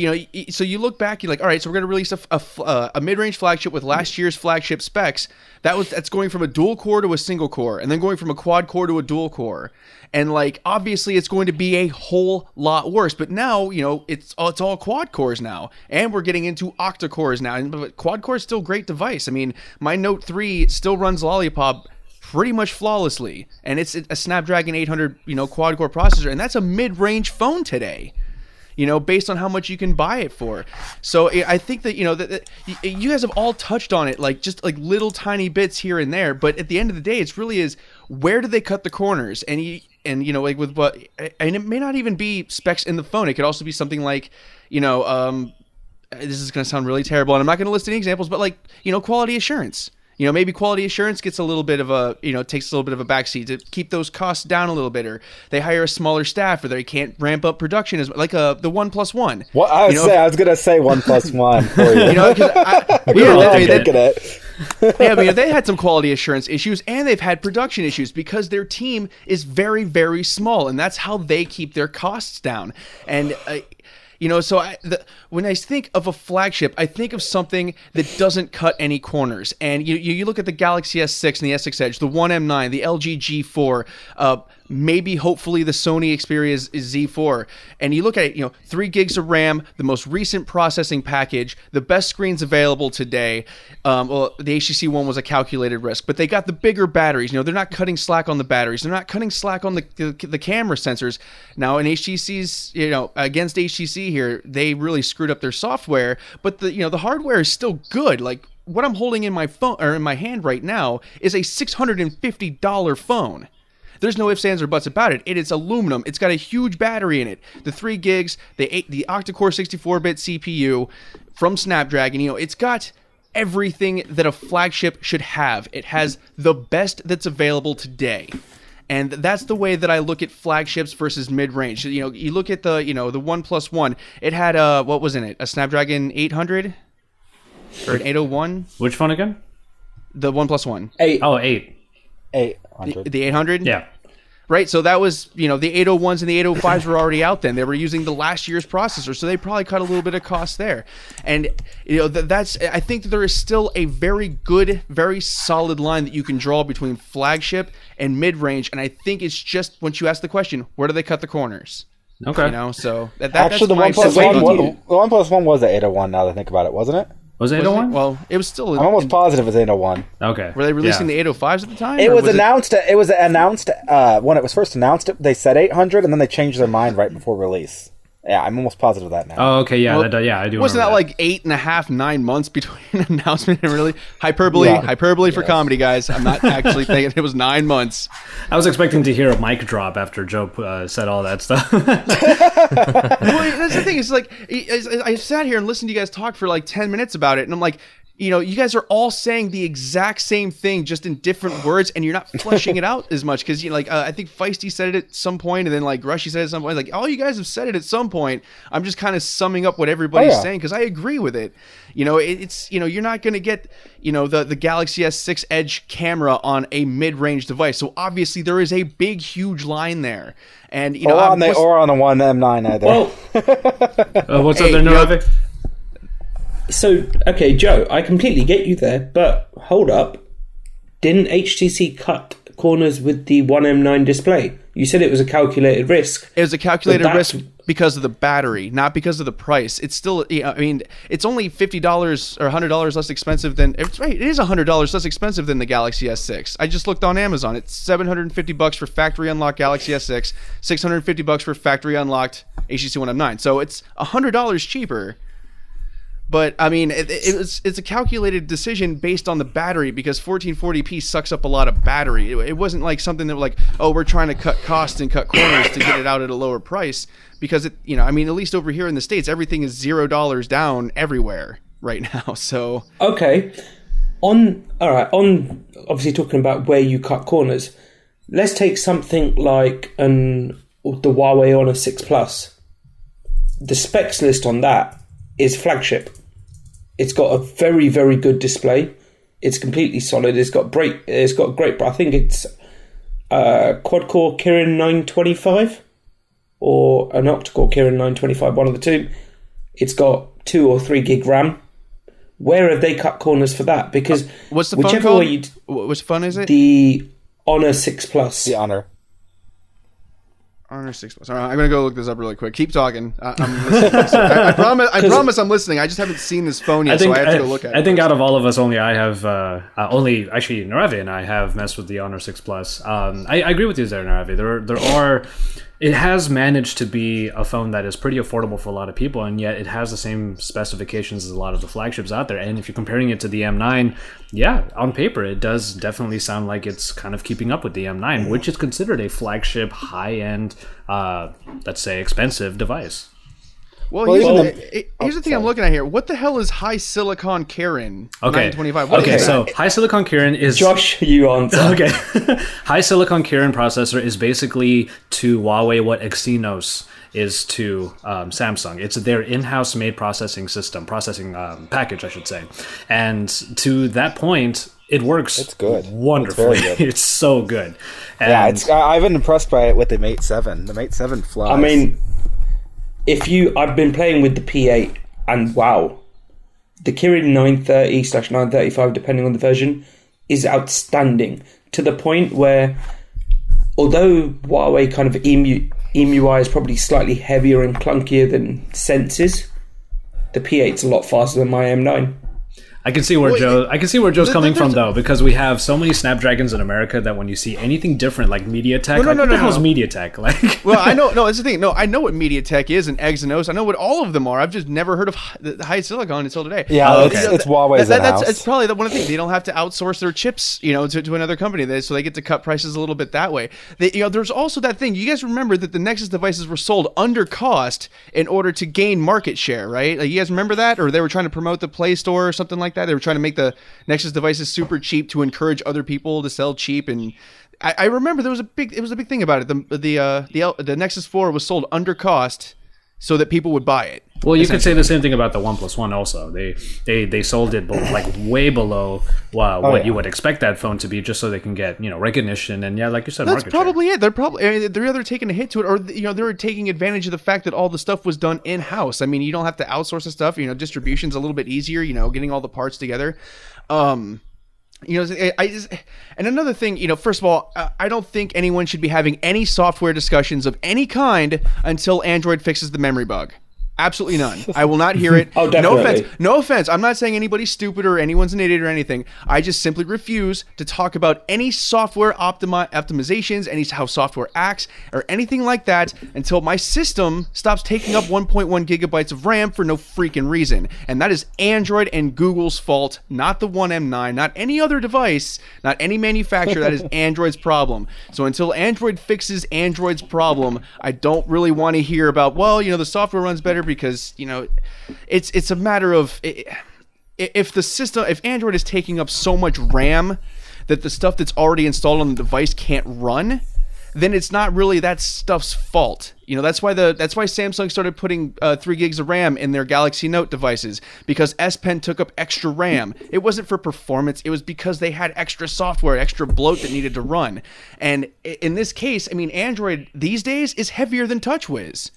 so you look back, you're like, all right, so we're going to release a mid-range flagship with last year's flagship specs. That's going from a dual core to a single core, and then going from a quad core to a dual core. And like obviously it's going to be a whole lot worse. But now, it's all quad cores now. And we're getting into octa cores now. But quad core is still a great device. I mean, my Note 3 still runs Lollipop pretty much flawlessly. And it's a Snapdragon 800, quad core processor, and that's a mid-range phone today. Based on how much you can buy it for. So I think that, that you guys have all touched on it, like just like little tiny bits here and there. But at the end of the day, it's really is where do they cut the corners? And like with what, and it may not even be specs in the phone. It could also be something like, this is going to sound really terrible, and I'm not going to list any examples, but like, quality assurance. Maybe quality assurance gets a little bit of takes a little bit of a backseat to keep those costs down a little bit, or they hire a smaller staff, or they can't ramp up production as like the OnePlus One. Well, I was gonna say OnePlus One for you. They had some quality assurance issues, and they've had production issues because their team is very, very small, and that's how they keep their costs down. And so when I think of a flagship, I think of something that doesn't cut any corners. And you look at the Galaxy S6 and the S6 Edge, the One M9, the LG G4, maybe hopefully the Sony Xperia Z4, and you look at it, 3 gigs of RAM, the most recent processing package, the best screens available today. Well, the HTC One was a calculated risk, but they got the bigger batteries. They're not cutting slack on the batteries. They're not cutting slack on the camera sensors. Now in HTC's, against HTC here, they really screwed up their software, but the hardware is still good. Like what I'm holding in my phone or in my hand right now is a $650 phone. There's no ifs, ands, or buts about it. It is aluminum. It's got a huge battery in it. The 3 gigs, the octa-core 64-bit CPU from Snapdragon. It's got everything that a flagship should have. It has the best that's available today. And that's the way that I look at flagships versus mid-range. You look at the OnePlus One. It had what was in it? A Snapdragon 800 or an 801? Which phone again? The OnePlus One. 8. Oh, 8. 800. The 800? Yeah. Right, so that was, the 801s and the 805s were already out then. They were using the last year's processor, so they probably cut a little bit of cost there. And, I think that there is still a very good, very solid line that you can draw between flagship and mid-range, and I think it's just, once you ask the question, where do they cut the corners? Okay. So actually, the OnePlus One was the 801 now that I think about it, wasn't it? Was it 801? Well, it was still... I'm almost positive it's 801. Okay. Were they releasing the 805s at the time? It was announced when it was first announced, they said 800, and then they changed their mind right before release. Yeah, I'm almost positive of that now. Oh, okay, yeah, Well, I do. Wasn't that remember like 8.5, 9 months between announcement and really hyperbole for comedy, guys? I'm not actually thinking it was 9 months. I was expecting to hear a mic drop after Joe said all that stuff. Well, that's the thing. It's like I sat here and listened to you guys talk for like 10 minutes about it, and I'm like, you guys are all saying the exact same thing, just in different words, and you're not fleshing it out as much. Because I think Feisty said it at some point, and then like Rushy said it at some point. Like all you guys have said it at some point. I'm just kind of summing up what everybody's saying because I agree with it. It's you're not going to get the Galaxy S6 Edge camera on a mid-range device. So obviously there is a big, huge line there, and or on the One M9 either. Well, what's up there, Novik? So, okay, Joe, I completely get you there, but hold up. Didn't HTC cut corners with the One M9 display? You said it was a calculated risk. It was a calculated risk because of the battery, not because of the price. It's still, it's only $50 or $100 less expensive than, it's right, it is $100 less expensive than the Galaxy S6. I just looked on Amazon. It's $750 for factory unlocked Galaxy S6, $650 for factory unlocked HTC One M9. So it's $100 cheaper. But I mean, it's a calculated decision based on the battery because 1440p sucks up a lot of battery. It wasn't like something that was like, oh, we're trying to cut costs and cut corners to get it out at a lower price because at least over here in the States, everything is $0 down everywhere right now. So okay, on obviously talking about where you cut corners, let's take something like the Huawei Honor 6 Plus. The specs list on that is flagship. It's got a very, very good display. It's completely solid. It's got great. I think it's quad core Kirin 925 or an octa core Kirin 925. One of the two. it's got 2 or 3 gig RAM. Where have they cut corners for that? Because what's the phone whichever called? way you Which phone is it? the Honor 6 Plus. The Honor. Honor 6 Plus. All right, I'm gonna go look this up really quick. Keep talking. I'm listening. I promise I'm listening. I just haven't seen this phone yet, so I have to go look at it. I think out of all of us, only I have, only actually Naravi and I have messed with the Honor 6 Plus. I agree with you there, Naravi. It has managed to be a phone that is pretty affordable for a lot of people, and yet it has the same specifications as a lot of the flagships out there. And if you're comparing it to the M9, yeah, on paper, it does definitely sound like it's kind of keeping up with the M9, which is considered a flagship, high-end, let's say, expensive device. Well, here's the thing I'm looking at here. What the hell is high silicon Kirin 925? What is that? So high silicon Kirin is Josh, you answer. okay. High silicon Kirin processor is basically to Huawei what Exynos is to Samsung. It's their in-house made processing package, I should say. And to that point, it works. It's good. Wonderfully. It's very good. It's so good. And Yeah, I've been impressed by it with the Mate 7. The Mate 7 flies. I mean, I've been playing with the P8, and wow, the Kirin 930/935, depending on the version, is outstanding to the point where, although Huawei kind of EMUI is probably slightly heavier and clunkier than Sense's, the P8's a lot faster than my M9. I can see where Joe's coming from though, because we have so many Snapdragons in America that when you see anything different like MediaTek, what the hell's MediaTek? Like, well, I know. No, that's the thing. No, I know what MediaTek is and Exynos. I know what all of them are. I've just never heard of the high silicon until today. Yeah, it's Huawei's in-house. It's probably one of the things. They don't have to outsource their chips, to another company, so they get to cut prices a little bit that way. There's also that thing. You guys remember that the Nexus devices were sold under cost in order to gain market share, right? Like, you guys remember that, or they were trying to promote the Play Store or something like that. They were trying to make the Nexus devices super cheap to encourage other people to sell cheap. And I remember it was a big thing about it. The Nexus 4 was sold under cost so that people would buy it. well, you could say the same thing about the OnePlus One also. They sold it like way below what you would expect that phone to be, just so they can get recognition and like you said, That's market probably it. They're either taking a hit to it, or they're taking advantage of the fact that all the stuff was done in house. I mean, you don't have to outsource the stuff. Distribution's a little bit easier. Getting all the parts together. And another thing, first of all, I don't think anyone should be having any software discussions of any kind until Android fixes the memory bug. Absolutely none. I will not hear it. Oh, definitely. No offense. I'm not saying anybody's stupid or anyone's an idiot or anything. I just simply refuse to talk about any software optimizations, how software acts, or anything like that until my system stops taking up 1.1 gigabytes of RAM for no freaking reason. And that is Android and Google's fault, not the One M9, not any other device, not any manufacturer. That is Android's problem. So until Android fixes Android's problem, I don't really want to hear about, the software runs better because it's a matter of if Android is taking up so much RAM that the stuff that's already installed on the device can't run, then it's not really that stuff's fault. That's why Samsung started putting 3 gigs of RAM in their Galaxy Note devices, because S Pen took up extra RAM. It wasn't for performance. It was because they had extra software, extra bloat that needed to run. And in this case, Android these days is heavier than TouchWiz.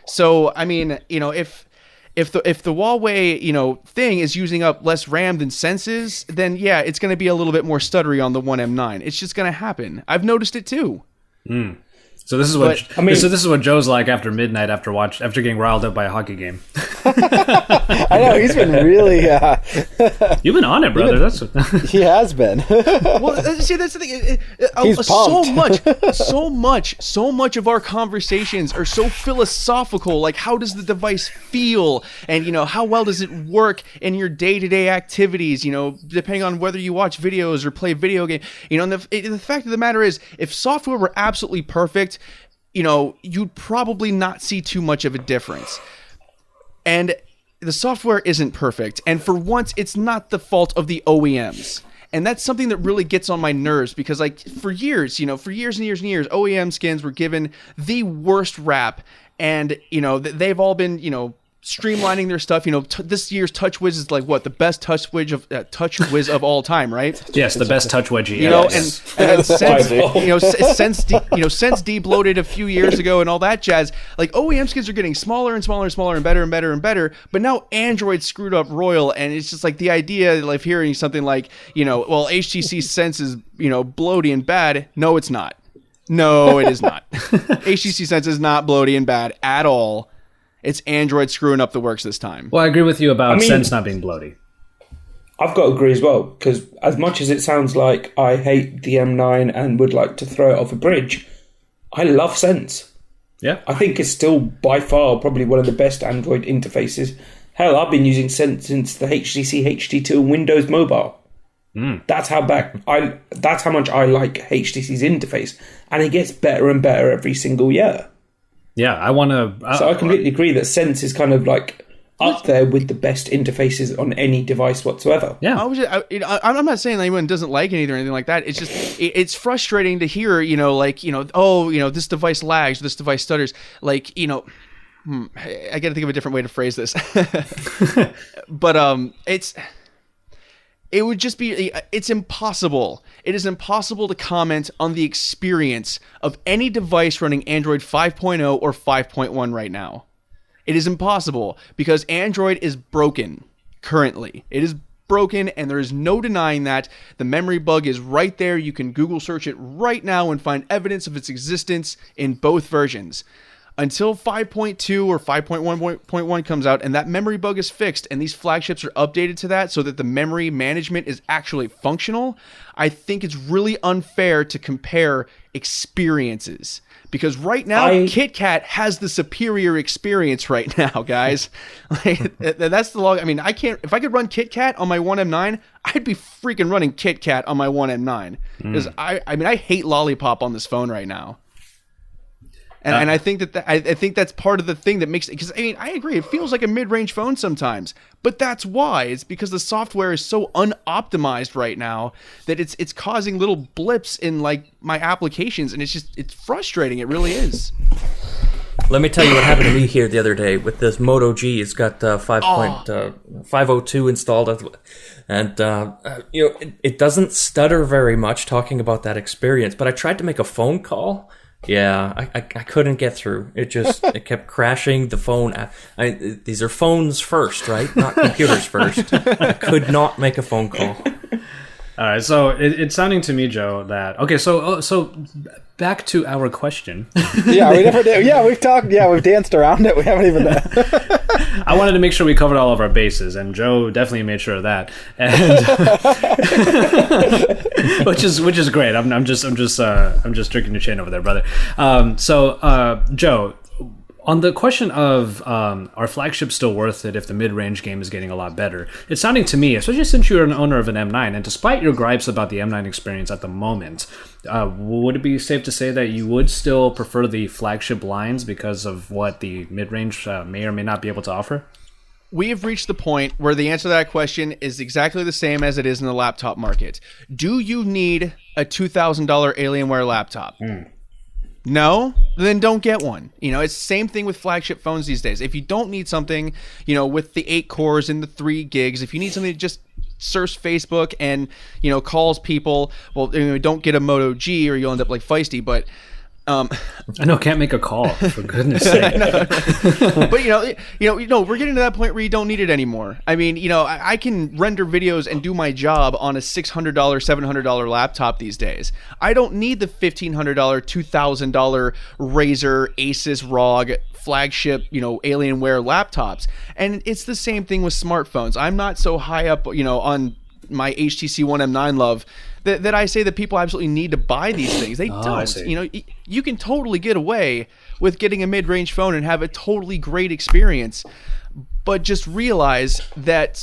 So, if the Huawei, thing is using up less RAM than Sense's, then yeah, it's going to be a little bit more stuttery on the One M9. It's just going to happen. I've noticed it too. So this is this is what Joe's like after midnight after getting riled up by a hockey game. I know, he's been really... You've been on it, brother. He has been. Well, see, that's the thing. He's pumped. So much of our conversations are so philosophical. Like, how does the device feel? And, how well does it work in your day-to-day activities? Depending on whether you watch videos or play video games. And the fact of the matter is, if software were absolutely perfect, you'd probably not see too much of a difference. And the software isn't perfect. And for once, it's not the fault of the OEMs. And that's something that really gets on my nerves, because for years and years, OEM skins were given the worst rap. And, they've all been, streamlining their stuff. This year's TouchWiz is like what the best TouchWiz of all time, right? Yes, the best touch wedgie. And since Deep loaded a few years ago and all that jazz, like OEM skins are getting smaller and smaller and smaller and better and better and better. But now Android screwed up royal, and it's just like the idea of hearing something like, HTC Sense is bloaty and bad. No, it's not. No, it is not. HTC Sense is not bloaty and bad at all. It's Android screwing up the works this time. Well, I agree with you about Sense not being bloaty. I've got to agree as well, because as much as it sounds like I hate the M9 and would like to throw it off a bridge, I love Sense. Yeah. I think it's still by far probably one of the best Android interfaces. Hell, I've been using Sense since the HTC HD2 and Windows Mobile. That's how much I like HTC's interface, and it gets better and better every single year. Yeah, So I completely agree that Sense is kind of like up there with the best interfaces on any device whatsoever. Yeah, I'm not saying anyone doesn't like anything or anything like that. It's just it's frustrating to hear, this device lags, this device stutters. I got to think of a different way to phrase this. But it would just be, it's impossible. It is impossible to comment on the experience of any device running Android 5.0 or 5.1 right now. It is impossible because Android is broken currently. It is broken, and there is no denying that. The memory bug is right there. You can Google search it right now and find evidence of its existence in both versions. Until 5.2 or 5.1.1 comes out and that memory bug is fixed and these flagships are updated to that so that the memory management is actually functional, I think it's really unfair to compare experiences. Because right now, KitKat has the superior experience right now, guys. That's the log. I mean, if I could run KitKat on my 1M9, I'd be freaking running KitKat on my 1M9. Because I hate Lollipop on this phone right now. And I think I think that's part of the thing that makes it, because I agree, it feels like a mid-range phone sometimes, but that's why. It's because the software is so unoptimized right now that it's causing little blips in my applications, and it's frustrating. It really is. Let me tell you what happened to me here the other day with this Moto G. It's got 5.502 installed, and it doesn't stutter very much talking about that experience. But I tried to make a phone call. Yeah, I couldn't get through. It kept crashing the phone. These are phones first, right? Not computers first. I could not make a phone call. All right, so it's sounding to me, Joe, that okay. So back to our question. Yeah, we never did. Yeah, we've talked. Yeah, we've danced around it. We haven't even. I wanted to make sure we covered all of our bases, and Joe definitely made sure of that. And which is great. I'm just tricking your chain over there, brother. Joe, on the question of are flagships still worth it if the mid-range game is getting a lot better, it's sounding to me, especially since you're an owner of an M9, and despite your gripes about the M9 experience at the moment, would it be safe to say that you would still prefer the flagship lines because of what the mid-range may or may not be able to offer? We have reached the point where the answer to that question is exactly the same as it is in the laptop market. Do you need a $2,000 Alienware laptop? No? Then don't get one. It's the same thing with flagship phones these days. If you don't need something, with the 8 cores and the 3 gigs, if you need something that just surfs Facebook and, calls people, well, don't get a Moto G or you'll end up like Feisty, but... I know, can't make a call, for goodness sake. But we're getting to that point where you don't need it anymore. I mean, I can render videos and do my job on a $600, $700 laptop these days. I don't need the $1,500, $2,000 Razer, Asus, ROG flagship, Alienware laptops. And it's the same thing with smartphones. I'm not so high up, on my HTC One M9 love that I say that people absolutely need to buy these things. They don't. You can totally get away with getting a mid-range phone and have a totally great experience, but just realize that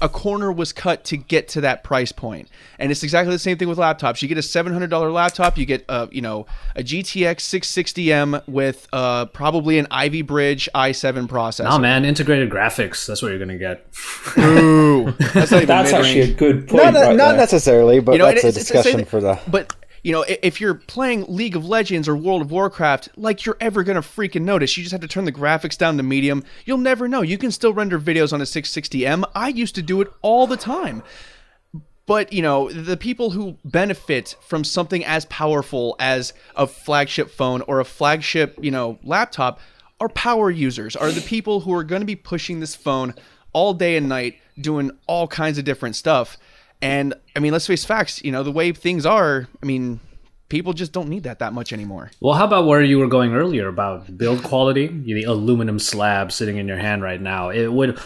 a corner was cut to get to that price point. And it's exactly the same thing with laptops. You get a $700 laptop, you get a GTX 660M with probably an Ivy Bridge i7 processor. No, man, integrated graphics. That's what you're going to get. Ooh. That's actually a good point. Not necessarily, but that's a discussion for the... But if you're playing League of Legends or World of Warcraft, like you're ever going to freaking notice. You just have to turn the graphics down to medium. You'll never know. You can still render videos on a 660M. I used to do it all the time. But, the people who benefit from something as powerful as a flagship phone or a flagship, laptop are power users, are the people who are going to be pushing this phone all day and night, doing all kinds of different stuff. And, let's face facts, the way things are, people just don't need that much anymore. Well, how about where you were going earlier about build quality? The aluminum slab sitting in your hand right now. Would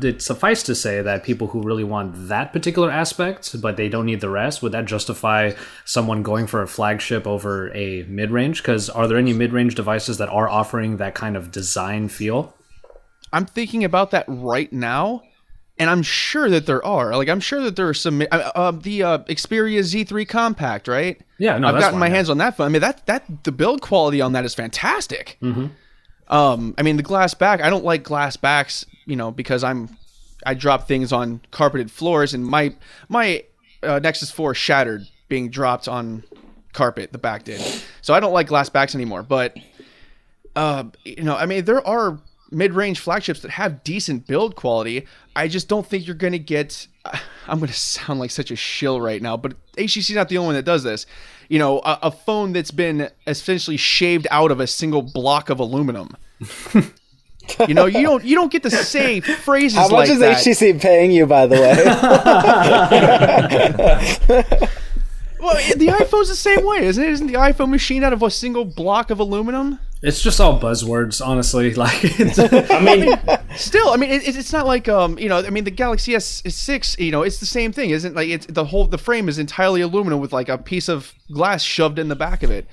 it suffice to say that people who really want that particular aspect, but they don't need the rest, would that justify someone going for a flagship over a mid-range? Because are there any mid-range devices that are offering that kind of design feel? I'm thinking about that right now. And I'm sure that there are. I'm sure that there are some. The Xperia Z3 Compact, right? Yeah, no, I've gotten my hands on that phone. The build quality on that is fantastic. Mm-hmm. The glass back. I don't like glass backs, because I drop things on carpeted floors, and my Nexus 4 shattered being dropped on carpet. The back did, so I don't like glass backs anymore. But there are mid-range flagships that have decent build quality. I just don't think you're going to get... I'm going to sound like such a shill right now, but HTC is not the only one that does this. A phone that's been essentially shaved out of a single block of aluminum. You don't get to say phrases like that. How much is HTC paying you, by the way? Well, the iPhone's the same way, isn't it? Isn't the iPhone machined out of a single block of aluminum? It's just all buzzwords, honestly. It's not like the Galaxy S6, it's the same thing, isn't it? The frame is entirely aluminum with like a piece of glass shoved in the back of it.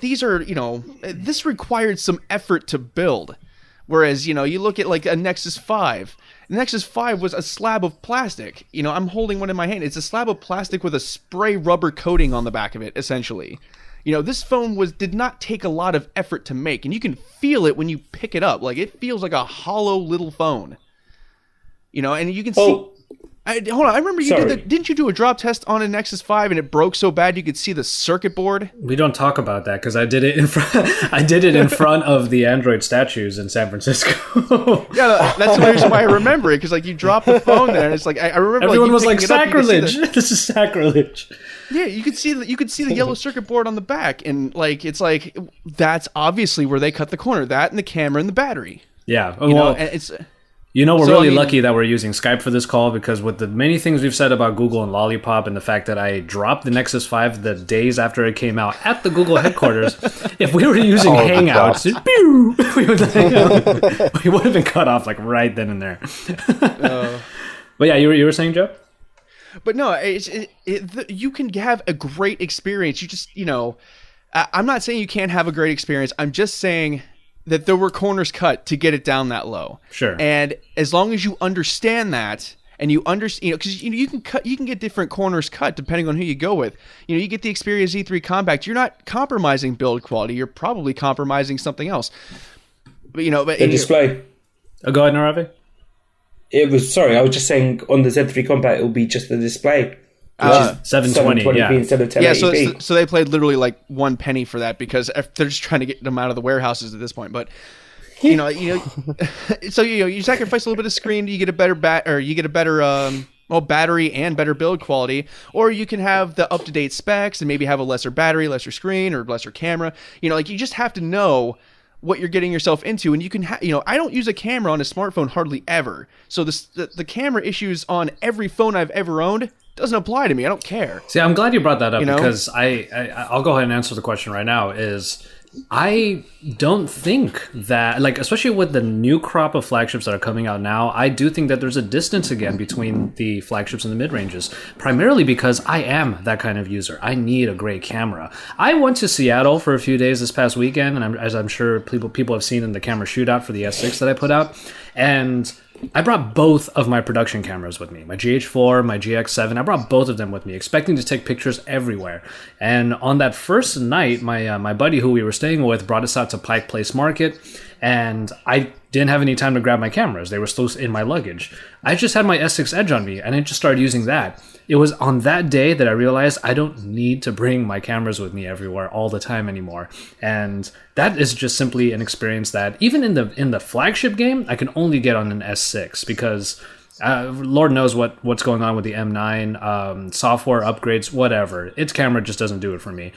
These are, this required some effort to build. Whereas, you look at like a Nexus 5. The Nexus 5 was a slab of plastic. I'm holding one in my hand. It's a slab of plastic with a spray rubber coating on the back of it, essentially. This phone did not take a lot of effort to make, and you can feel it when you pick it up. Like, it feels like a hollow little phone. And you can see... hold on, I remember you didn't you do a drop test on a Nexus 5 and it broke so bad you could see the circuit board? We don't talk about that because I did it in front of the Android statues in San Francisco. Yeah, that's the reason why I remember it, because like you dropped the phone there and it's like I remember everyone was like, sacrilege. This is sacrilege. Yeah, you could see the yellow circuit board on the back, and like it's like that's obviously where they cut the corner. That and the camera and the battery. Yeah, and it's. We're really lucky that we're using Skype for this call, because with the many things we've said about Google and Lollipop and the fact that I dropped the Nexus 5 the days after it came out at the Google headquarters, if we were using Hangouts, we would have been cut off like right then and there. But yeah, you were saying, Joe? But no, you can have a great experience. You just, I'm not saying you can't have a great experience. I'm just saying that there were corners cut to get it down that low. Sure. And as long as you understand that, and you understand, because you can get different corners cut depending on who you go with. You get the Xperia Z3 Compact. You're not compromising build quality. You're probably compromising something else. But the display. Go ahead, Naravi. I was just saying on the Z3 Compact, it will be just the display. 720p yeah. Instead of 1080p. Yeah, so they played literally like 1 penny for that, because they're just trying to get them out of the warehouses at this point. But so you sacrifice a little bit of screen, you get a better battery and better build quality, or you can have the up-to-date specs and maybe have a lesser battery, lesser screen, or lesser camera. You just have to know what you're getting yourself into, and you can I don't use a camera on a smartphone hardly ever, so the camera issues on every phone I've ever owned doesn't apply to me. I don't care. See, I'm glad you brought that up, because I'll go ahead and answer the question right now. Is I don't think that, like, especially with the new crop of flagships that are coming out now, I do think that there's a distance again between the flagships and the mid-ranges, primarily because I am that kind of user. I need a great camera. I went to Seattle for a few days this past weekend, and as I'm sure people have seen in the camera shootout for the S6 that I put out, and I brought both of my production cameras with me, my GH4, my GX7. I brought both of them with me, expecting to take pictures everywhere. And on that first night, my buddy who we were staying with brought us out to Pike Place Market, and I didn't have any time to grab my cameras. They were still in my luggage. I just had my S6 Edge on me, and I just started using that. It was on that day that I realized I don't need to bring my cameras with me everywhere all the time anymore. And that is just simply an experience that even in the flagship game, I can only get on an S6 because Lord knows what's going on with the M9, software upgrades, whatever. Its camera just doesn't do it for me.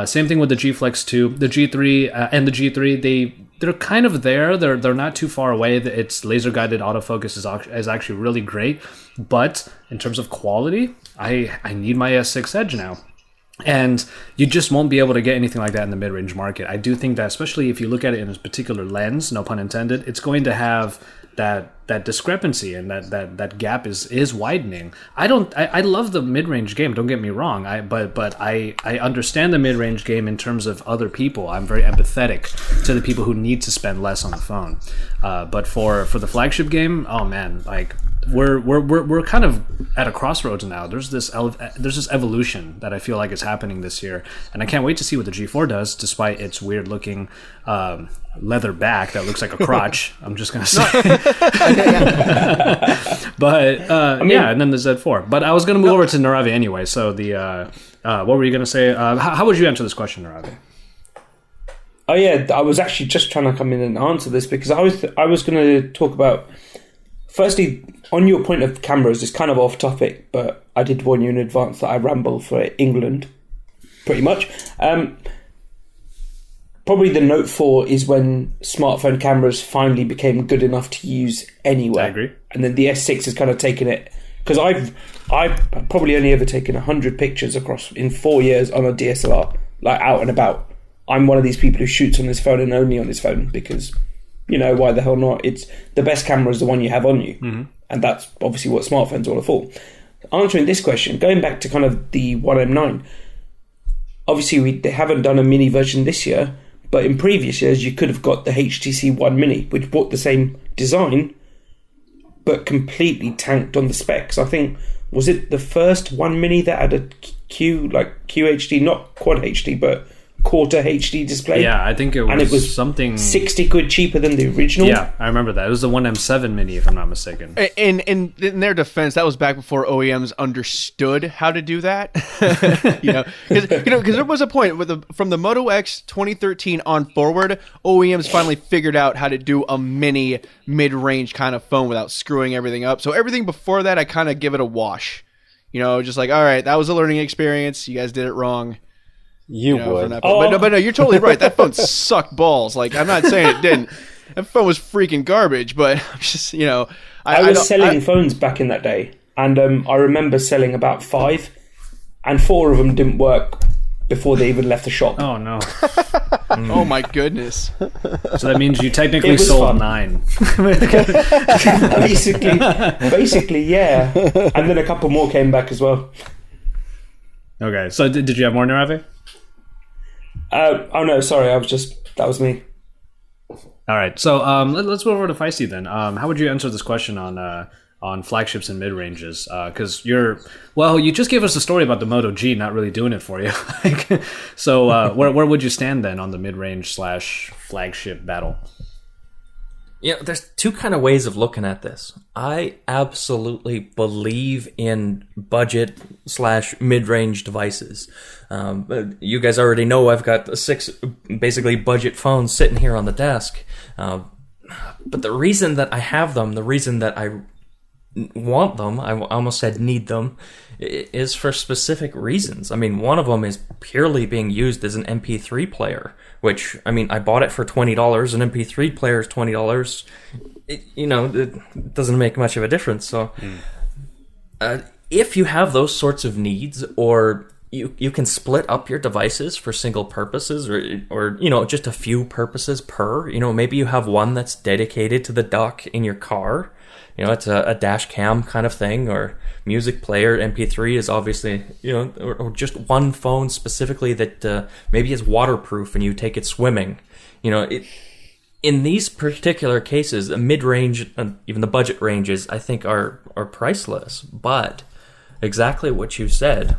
Same thing with the G Flex 2, the G3, and the G3. They're kind of there. They're not too far away. Its laser guided autofocus is actually really great. But in terms of quality, I need my S6 Edge now. And you just won't be able to get anything like that in the mid-range market. I do think that, especially if you look at it in a particular lens, no pun intended, it's going to have that discrepancy, and that gap is widening. I love the mid-range game, don't get me wrong. But I understand the mid-range game in terms of other people. I'm very empathetic to the people who need to spend less on the phone. But for the flagship game, oh man, like we're kind of at a crossroads now. There's this evolution that I feel like is happening this year, and I can't wait to see what the G4 does, despite its weird looking leather back that looks like a crotch. I'm just gonna say. But yeah, and then the Z4. But I was gonna move over to Naravi anyway. So what were you gonna say? How would you answer this question, Naravi? Oh yeah, I was actually just trying to come in and answer this because I was going to talk about, firstly, on your point of cameras, it's kind of off topic, but I did warn you in advance that I ramble for England, pretty much. Probably the Note 4 is when smartphone cameras finally became good enough to use anywhere. I agree. And then the S6 has kind of taken it, because I've probably only ever taken 100 pictures across in 4 years on a DSLR, like out and about. I'm one of these people who shoots on his phone and only on his phone because, why the hell not? It's the best camera is the one you have on you. Mm-hmm. And that's obviously what smartphones are all for. Answering this question, going back to kind of the 1M9, obviously they haven't done a mini version this year, but in previous years you could have got the HTC One Mini, which brought the same design, but completely tanked on the specs. I think, was it the first One Mini that had a QHD, not Quad HD, but quarter HD display? Yeah, I think it was something 60 quid cheaper than the original. Yeah, I remember that. It was the 1M7 Mini, if I'm not mistaken. And in their defense, that was back before OEMs understood how to do that. Because there was a point from the Moto X 2013 on forward, OEMs finally figured out how to do a mini mid-range kind of phone without screwing everything up. So everything before that, I kind of give it a wash. Just like, all right, that was a learning experience. You guys did it wrong. You would. But no, you're totally right. That phone sucked balls. Like, I'm not saying it didn't. That phone was freaking garbage, but I'm just, I was selling phones back in that day, and I remember selling about 5, and 4 of them didn't work before they even left the shop. Oh, no. Oh, my goodness. So that means you technically sold 9. Basically, yeah. And then a couple more came back as well. Okay, so did you have more, Naravi? Oh no, sorry, that was me. All right, so let's move over to Feisty then. How would you answer this question on flagships and mid ranges? Because you just gave us a story about the Moto G not really doing it for you. So where would you stand then on the mid range / flagship battle? There's two kind of ways of looking at this. I absolutely believe in budget / mid-range devices. You guys already know I've got 6 basically budget phones sitting here on the desk. But the reason that I have them, the reason that I want them, I almost said need them, is for specific reasons. I mean, one of them is purely being used as an MP3 player, which, I mean, I bought it for $20. An MP3 player is $20. It doesn't make much of a difference. So if you have those sorts of needs, or you can split up your devices for single purposes, or just a few purposes per, maybe you have one that's dedicated to the dock in your car. It's a dash cam kind of thing, or music player. MP3 is obviously, or just one phone specifically that maybe is waterproof and you take it swimming. In these particular cases, the mid-range, even the budget ranges, I think are priceless. But exactly what you said,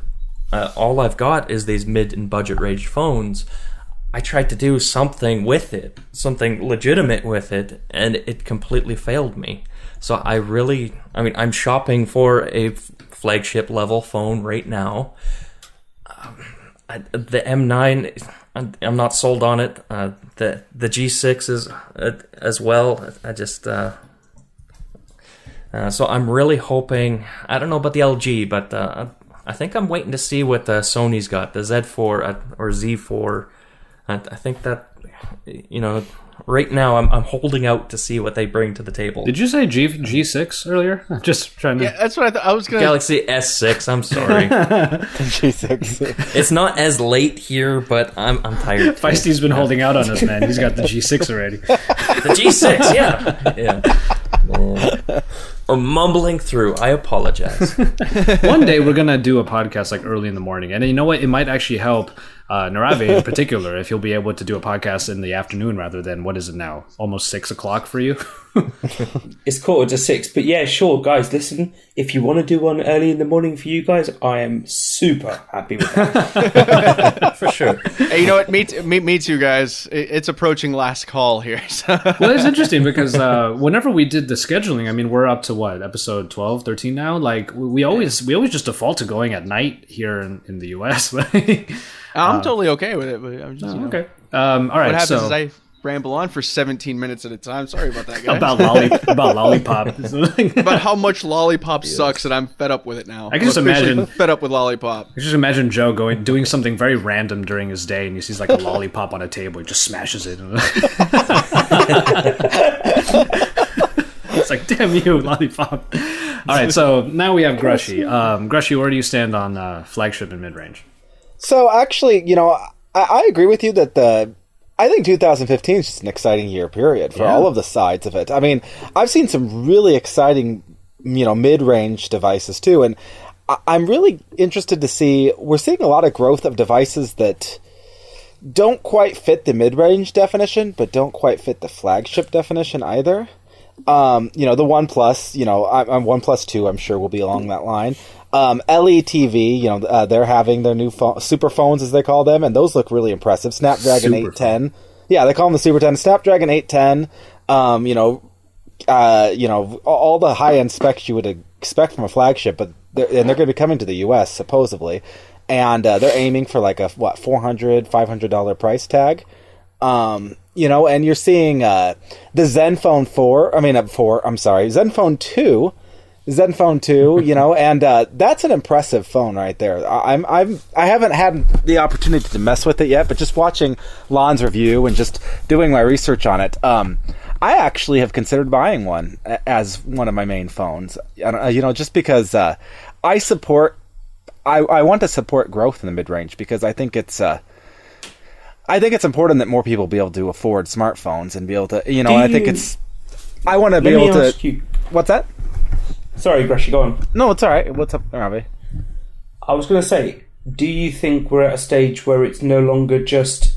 all I've got is these mid and budget range phones. I tried to do something with it, something legitimate with it, and it completely failed me. So I'm shopping for a flagship level phone right now. The M9, I'm not sold on it. The G6 is as well. So I'm really hoping. I don't know about the LG, but I think I'm waiting to see what Sony's got, the Z4 or Z4. I think that, right now I'm holding out to see what they bring to the table. Did you say G6 earlier? Just trying to. Yeah, that's what I thought. I was gonna. Galaxy S6. I'm sorry. G6. It's not as late here, but I'm tired. Feisty's been holding out on us, man. He's got the G6 already. The G6, yeah. I'm mumbling through. I apologize. One day we're gonna do a podcast like early in the morning, and you know what? It might actually help Narave in particular if you'll be able to do a podcast in the afternoon rather than what is it now? Almost 6 o'clock for you. It's 5:45, but yeah, sure, guys. Listen, if you want to do one early in the morning for you guys, I am super happy with that. For sure. Hey, you know what? Me too, guys. It's approaching last call here. So. Well, it's interesting because whenever we did the scheduling, I mean, we're up to what, episode 12, 13 now? Like we always just default to going at night here in the US. I'm totally okay with it, but I'm just Okay. All right. What happens so is I ramble on for 17 minutes at a time. Sorry about that, guys. about Lollipop. About how much Lollipop sucks, and I'm fed up with it now. I can just I'm officially imagine- fed up with Lollipop. I just imagine Joe doing something very random during his day, and he sees like a lollipop on a table. He just smashes it. It's like, damn you, lollipop. All right, so now we have Grushy. Grushy, where do you stand on flagship and mid-range? So actually, I agree with you that I think 2015 is just an exciting year period for all of the sides of it. I mean, I've seen some really exciting, mid-range devices too, and I'm really interested to see, we're seeing a lot of growth of devices that don't quite fit the mid-range definition, but don't quite fit the flagship definition either. The OnePlus, I'm OnePlus 2, I'm sure will be along that line. LETV, they're having their new super phones, as they call them, and those look really impressive. Snapdragon 810. Yeah, they call them the Super 10. Snapdragon 810, all the high-end specs you would expect from a flagship, but they're going to be coming to the US, supposedly. And they're aiming for like a, $400, $500 price tag. And you're seeing the Zenfone Zenfone 2, and that's an impressive phone right there. I haven't had the opportunity to mess with it yet, but just watching Lon's review and just doing my research on it, I actually have considered buying one as one of my main phones. Just because I want to support growth in the mid-range, because I think it's important that more people be able to afford smartphones and be able to, I want to be able to. What's that? Sorry, Grushy, go on. No, it's all right. What's up, Robbie? I was going to say, do you think we're at a stage where it's no longer just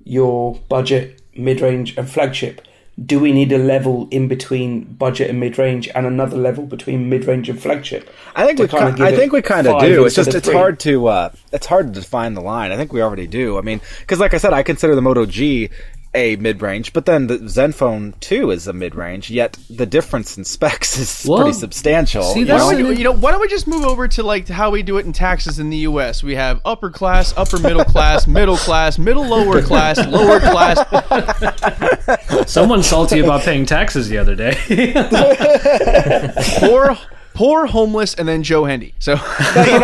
your budget, mid-range, and flagship? Do we need a level in between budget and mid-range, and another level between mid-range and flagship? I think we kind of do. It's just hard to define the line. I think we already do. I mean, because like I said, I consider the Moto G a mid-range, but then the Zenfone 2 is a mid-range, yet the difference in specs is pretty substantial. See, why don't we just move over to like how we do it in taxes in the US? We have upper class, upper middle class, middle lower class, lower class. Someone's salty about paying taxes the other day. Poor, homeless, and then Joe Hendy. So, kidding,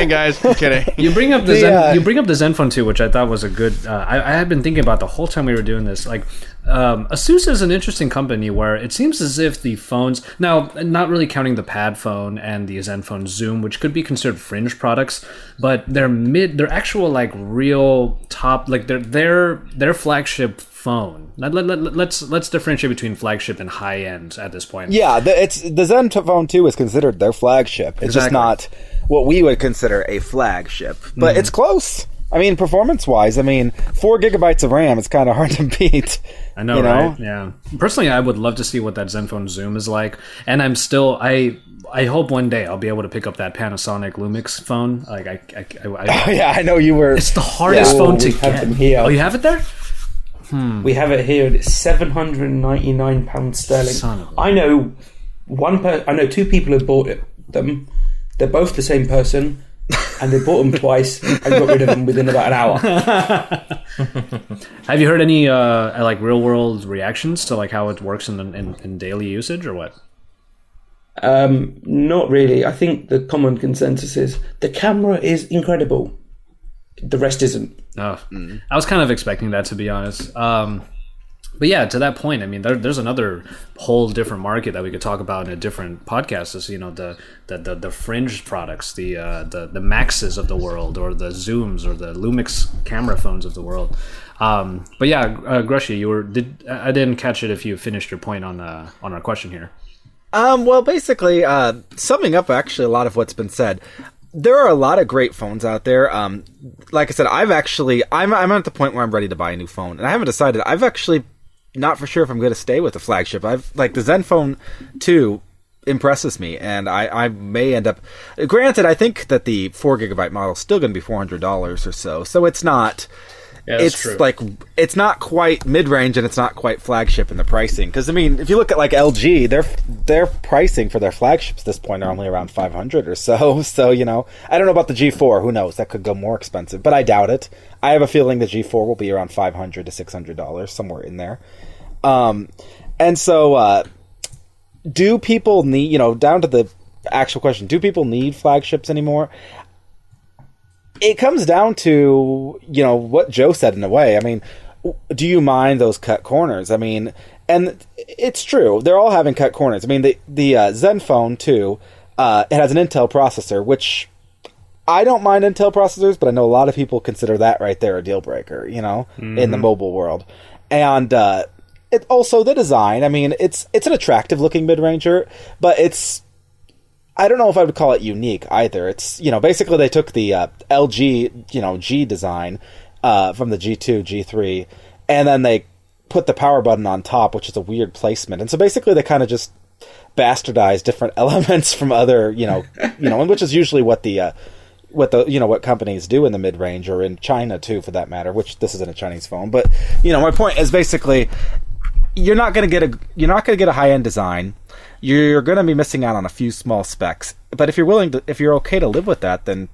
guys. Kidding. You bring up the Zenfone 2, which I thought was a good. I had been thinking about the whole time we were doing this. Like, Asus is an interesting company where it seems as if the phones, now not really counting the Pad phone and the Zenfone Zoom, which could be considered fringe products, but they're actual like real top, like their flagship phone. Let's differentiate between flagship and high end at this point. Yeah, the Zenfone 2 is considered their flagship. It's just not what we would consider a flagship, but it's close. I mean, performance-wise, 4 gigabytes of RAM is kind of hard to beat. I know, right? Yeah. Personally, I would love to see what that Zenfone Zoom is like, and I'm still I hope one day I'll be able to pick up that Panasonic Lumix phone. Like Oh yeah, I know you were. It's the hardest phone to have get. them here. Oh, you have it there? We have it here, and it's £799 sterling. Son of a- I know I know 2 people who bought them. They're both the same person, and they bought them twice and got rid of them within about an hour. Have you heard any like real world reactions to like how it works in daily usage or what? Not really. I think the common consensus is the camera is incredible. The rest isn't. Oh, I was kind of expecting that, to be honest. But yeah, to that point, I mean, there's another whole different market that we could talk about in a different podcast. Is the fringe products, the Maxes of the world, or the Zooms, or the Lumix camera phones of the world. But yeah, Grushy, I didn't catch it if you finished your point on our question here. Well, basically, summing up actually a lot of what's been said. There are a lot of great phones out there. Like I said, I'm at the point where I'm ready to buy a new phone, and I haven't decided. I've actually not for sure if I'm going to stay with the flagship. The Zenfone 2 impresses me, and I may end up. Granted, I think that the 4 gigabyte model is still going to be $400 or so. So it's not. Yeah, that's it's true. like it's not quite mid-range and it's not quite flagship in the pricing. Because if you look at like LG, their pricing for their flagships at this point are only around $500 or so. So I don't know about the G4. Who knows? That could go more expensive, but I doubt it. I have a feeling the G4 will be around $500 to $600, somewhere in there. And so, do people need? Down to the actual question: do people need flagships anymore? It comes down to, what Joe said in a way. Do you mind those cut corners? And it's true. They're all having cut corners. The Zenfone 2, it has an Intel processor, which I don't mind Intel processors, but I know a lot of people consider that right there a deal breaker, in the mobile world. And it also the design. It's an attractive looking mid-ranger, but I don't know if I would call it unique either. It's, basically they took the LG, G design from the G2, G3, and then they put the power button on top, which is a weird placement. And so basically they kind of just bastardized different elements from other, and which is usually what what companies do in the mid-range, or in China too, for that matter, which this isn't a Chinese phone. But, my point is basically you're not going to get a high-end design. You're going to be missing out on a few small specs. But if you're okay to live with that, then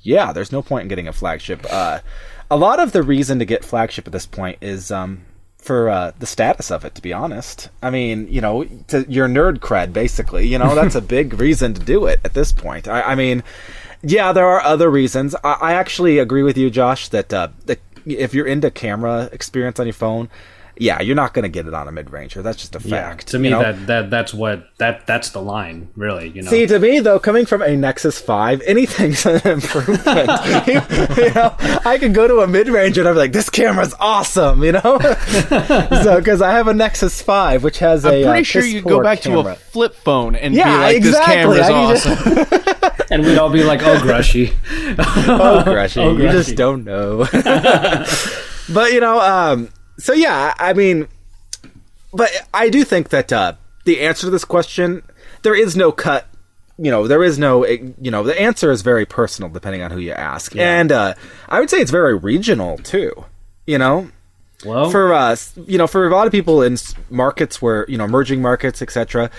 yeah, there's no point in getting a flagship. A lot of the reason to get flagship at this point is for the status of it, to be honest. Your nerd cred, basically. That's a big reason to do it at this point. Yeah, there are other reasons. I actually agree with you, Josh, that if you're into camera experience on your phone, yeah, you're not going to get it on a mid-ranger. That's just a fact. To me, that's the line, really. See, to me though, coming from a Nexus 5, anything's an improvement. I could go to a mid-ranger and I'm like, this camera's awesome, So because I have a Nexus 5, which has I'm pretty sure you could go back to a flip phone and be like, exactly. This camera's awesome. And we'd all be like, oh, Grushy. Oh, Grushy. You just don't know. But, so yeah, but I do think that the answer to this question, there is no cut. There is no. The answer is very personal depending on who you ask, and I would say it's very regional too. Well, for for a lot of people in markets where emerging markets, etc.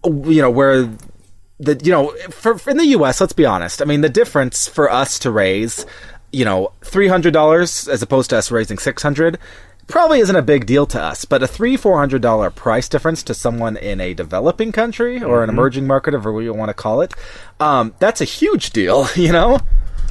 Where in the U.S., let's be honest. The difference for us to raise, $300 as opposed to us raising $600. Probably isn't a big deal to us, but a $300-$400 price difference to someone in a developing country or an emerging market, or whatever you want to call it, that's a huge deal,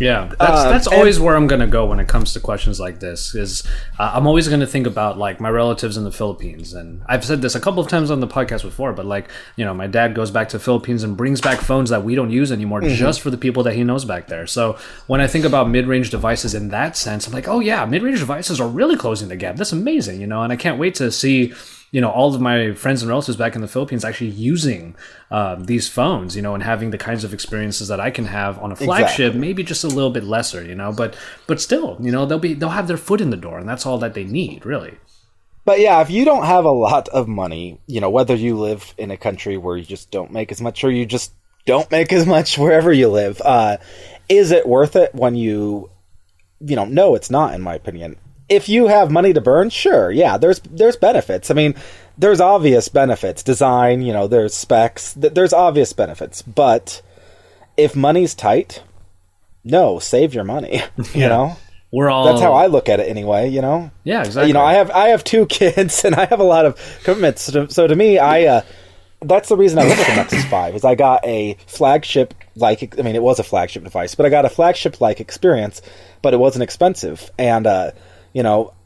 Yeah, that's always where I'm going to go when it comes to questions like this. Is I'm always going to think about like my relatives in the Philippines, and I've said this a couple of times on the podcast before. But my dad goes back to the Philippines and brings back phones that we don't use anymore, just for the people that he knows back there. So when I think about mid-range devices in that sense, I'm like, oh yeah, mid-range devices are really closing the gap. That's amazing, and I can't wait to see all of my friends and relatives back in the Philippines actually using these phones, and having the kinds of experiences that I can have on a flagship, Exactly. maybe just a little bit lesser, but still, they'll have their foot in the door, and that's all that they need, really. But yeah, if you don't have a lot of money, whether you live in a country where you just don't make as much or you just don't make as much wherever you live, is it worth it when no, it's not, in my opinion. If you have money to burn, sure, yeah, there's benefits. I mean, there's obvious benefits. Design, there's specs, there's obvious benefits. But if money's tight, no, save your money, you know? We're all... That's how I look at it anyway, Yeah, exactly. I have 2 kids and I have a lot of commitments. So to me, that's the reason I went with the Nexus 5, is I got a flagship-like... it was a flagship device, but I got a flagship-like experience, but it wasn't expensive. And,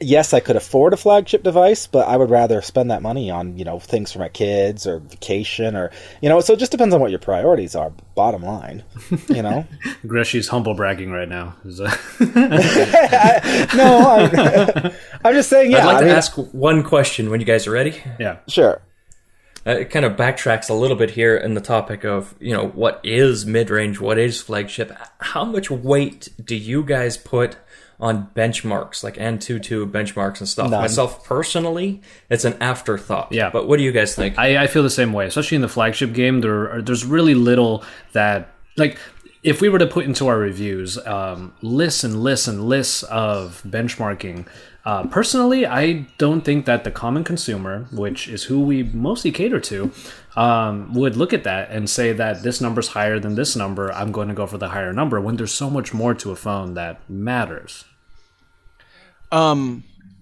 yes, I could afford a flagship device, but I would rather spend that money on, things for my kids or vacation or, so it just depends on what your priorities are, bottom line, Greshy's humble bragging right now. No, I'm just saying, yeah. I'd like to ask one question when you guys are ready. Yeah. Sure. It kind of backtracks a little bit here in the topic of, what is mid-range, what is flagship. How much weight do you guys put on benchmarks, like Antutu benchmarks and stuff? None. Myself, personally, it's an afterthought. Yeah. But what do you guys think? I feel the same way, especially in the flagship game. There's really little that, like, if we were to put into our reviews lists of benchmarking, personally, I don't think that the common consumer, which is who we mostly cater to, would look at that and say that this number's higher than this number, I'm going to go for the higher number, when there's so much more to a phone that matters.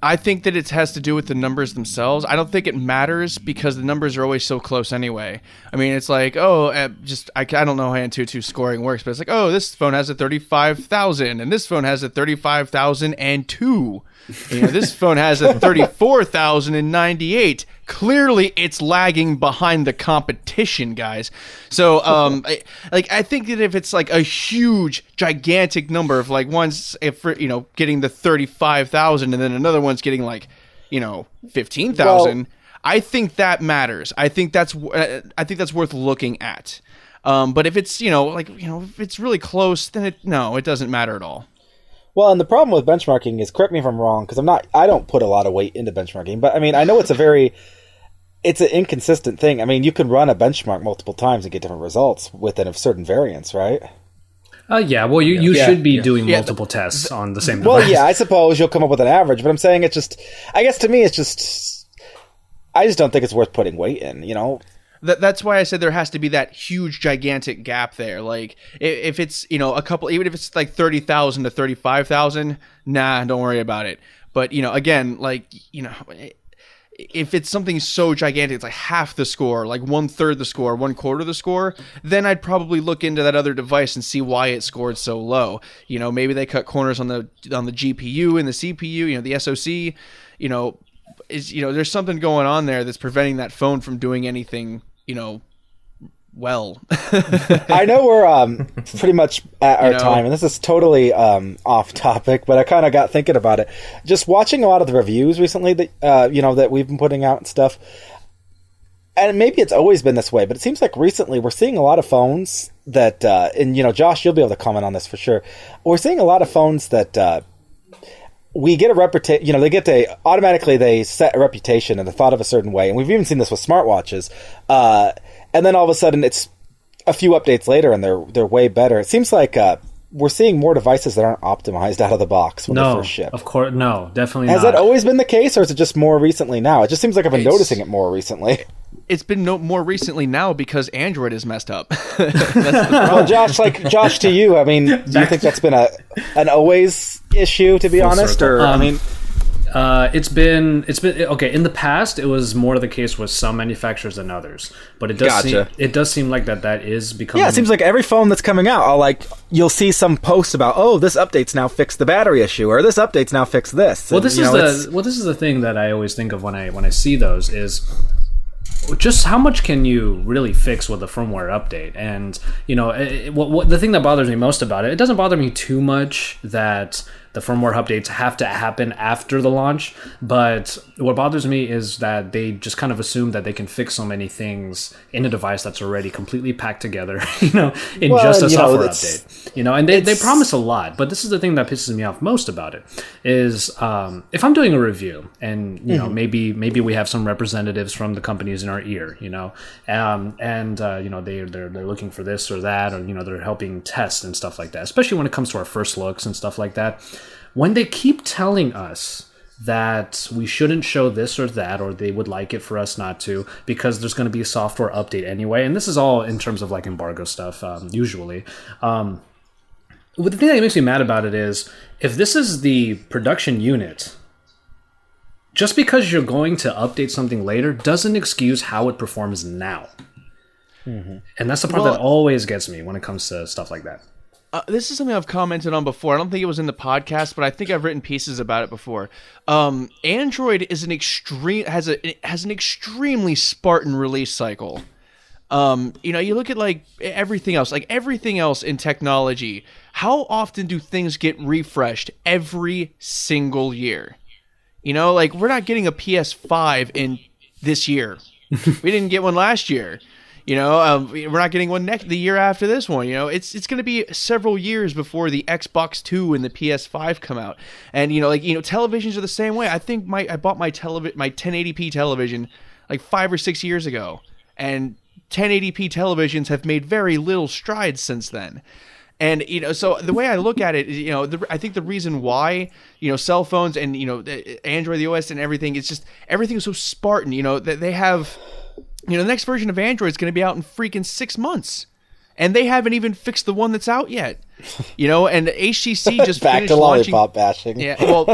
I think that it has to do with the numbers themselves. I don't think it matters because the numbers are always so close anyway. It's like, I don't know how Antutu scoring works, but it's like, this phone has a 35,000 and this phone has a 35,002. This phone has a 34,098. Clearly, it's lagging behind the competition, guys. So, I think that if it's like a huge, gigantic number of like one's, getting the 35,000 and then another one's getting 15,000, I think that matters. I think that's worth looking at. But if it's if it's really close, then it doesn't matter at all. Well, and the problem with benchmarking is, correct me if I'm wrong, because I don't put a lot of weight into benchmarking, but I know it's an inconsistent thing. You can run a benchmark multiple times and get different results within a certain variance, right? Yeah, well, you should be doing multiple tests on the same device. Well, yeah, I suppose you'll come up with an average, but I'm saying I guess to me it's just, I just don't think it's worth putting weight in, That's why I said there has to be that huge, gigantic gap there. Like, if it's, a couple, even if it's like 30,000 to 35,000, nah, don't worry about it. But, again, if it's something so gigantic, it's like half the score, like 1/3 the score, 1/4 the score, then I'd probably look into that other device and see why it scored so low. Maybe they cut corners on the GPU and the CPU, the SoC, there's something going on there that's preventing that phone from doing anything, well. I know we're pretty much at our time, and this is totally off topic, but I kind of got thinking about it. Just watching a lot of the reviews recently that that we've been putting out and stuff, and maybe it's always been this way, but it seems like recently we're seeing a lot of phones that, and Josh, you'll be able to comment on this for sure. We're seeing a lot of phones that we get a reputation, automatically they set a reputation and they're thought of a certain way. And we've even seen this with smartwatches. And then all of a sudden it's a few updates later and they're way better. It seems like, we're seeing more devices that aren't optimized out of the box when they first ship. Of course, no, definitely Has not. that always been the case, or is it just more recently now? It just seems like I've been noticing it more recently. It's been more recently now because Android is messed up. Well, Josh, to you, do you think that's been an always issue, to be honest? circle. Or It's been okay. In the past, it was more the case with some manufacturers than others, but it does seem like that is becoming. Yeah, it seems like every phone that's coming out, you'll see some post about, this update's now fixed the battery issue, or this update's now fixed this. Well, this is the thing that I always think of when I see those is just how much can you really fix with a firmware update? And what the thing that bothers me most about it doesn't bother me too much that the firmware updates have to happen after the launch. But what bothers me is that they just kind of assume that they can fix so many things in a device that's already completely packed together, in just a software update. And they promise a lot, but this is the thing that pisses me off most about it is if I'm doing a review and maybe we have some representatives from the companies in our ear, they're looking for this or that, or they're helping test and stuff like that, especially when it comes to our first looks and stuff like that. When they keep telling us that we shouldn't show this or that, or they would like it for us not to, because there's going to be a software update anyway, and this is all in terms of like embargo stuff, usually. But the thing that makes me mad about it is, if this is the production unit, just because you're going to update something later doesn't excuse how it performs now. And that's the part that always gets me when it comes to stuff like that. This is something I've commented on before. I don't think it was in the podcast, but I think I've written pieces about it before. Android is has an extremely Spartan release cycle. You look at everything else in technology. How often do things get refreshed? Every single year. We're not getting a PS5 in this year. We didn't get one last year. We're not getting one the year after this one. It's going to be several years before the Xbox 2 and the PS5 come out. And televisions are the same way. I think I bought my 1080p television 5 or 6 years ago, and 1080p televisions have made very little strides since then. And so the way I look at it is, I think the reason why cell phones and Android, the OS, and everything, it's just everything is so Spartan. That they have. The next version of Android is going to be out in freaking 6 months, and they haven't even fixed the one that's out yet. And HTC just back finished to lollipop launching. bashing. Yeah, well,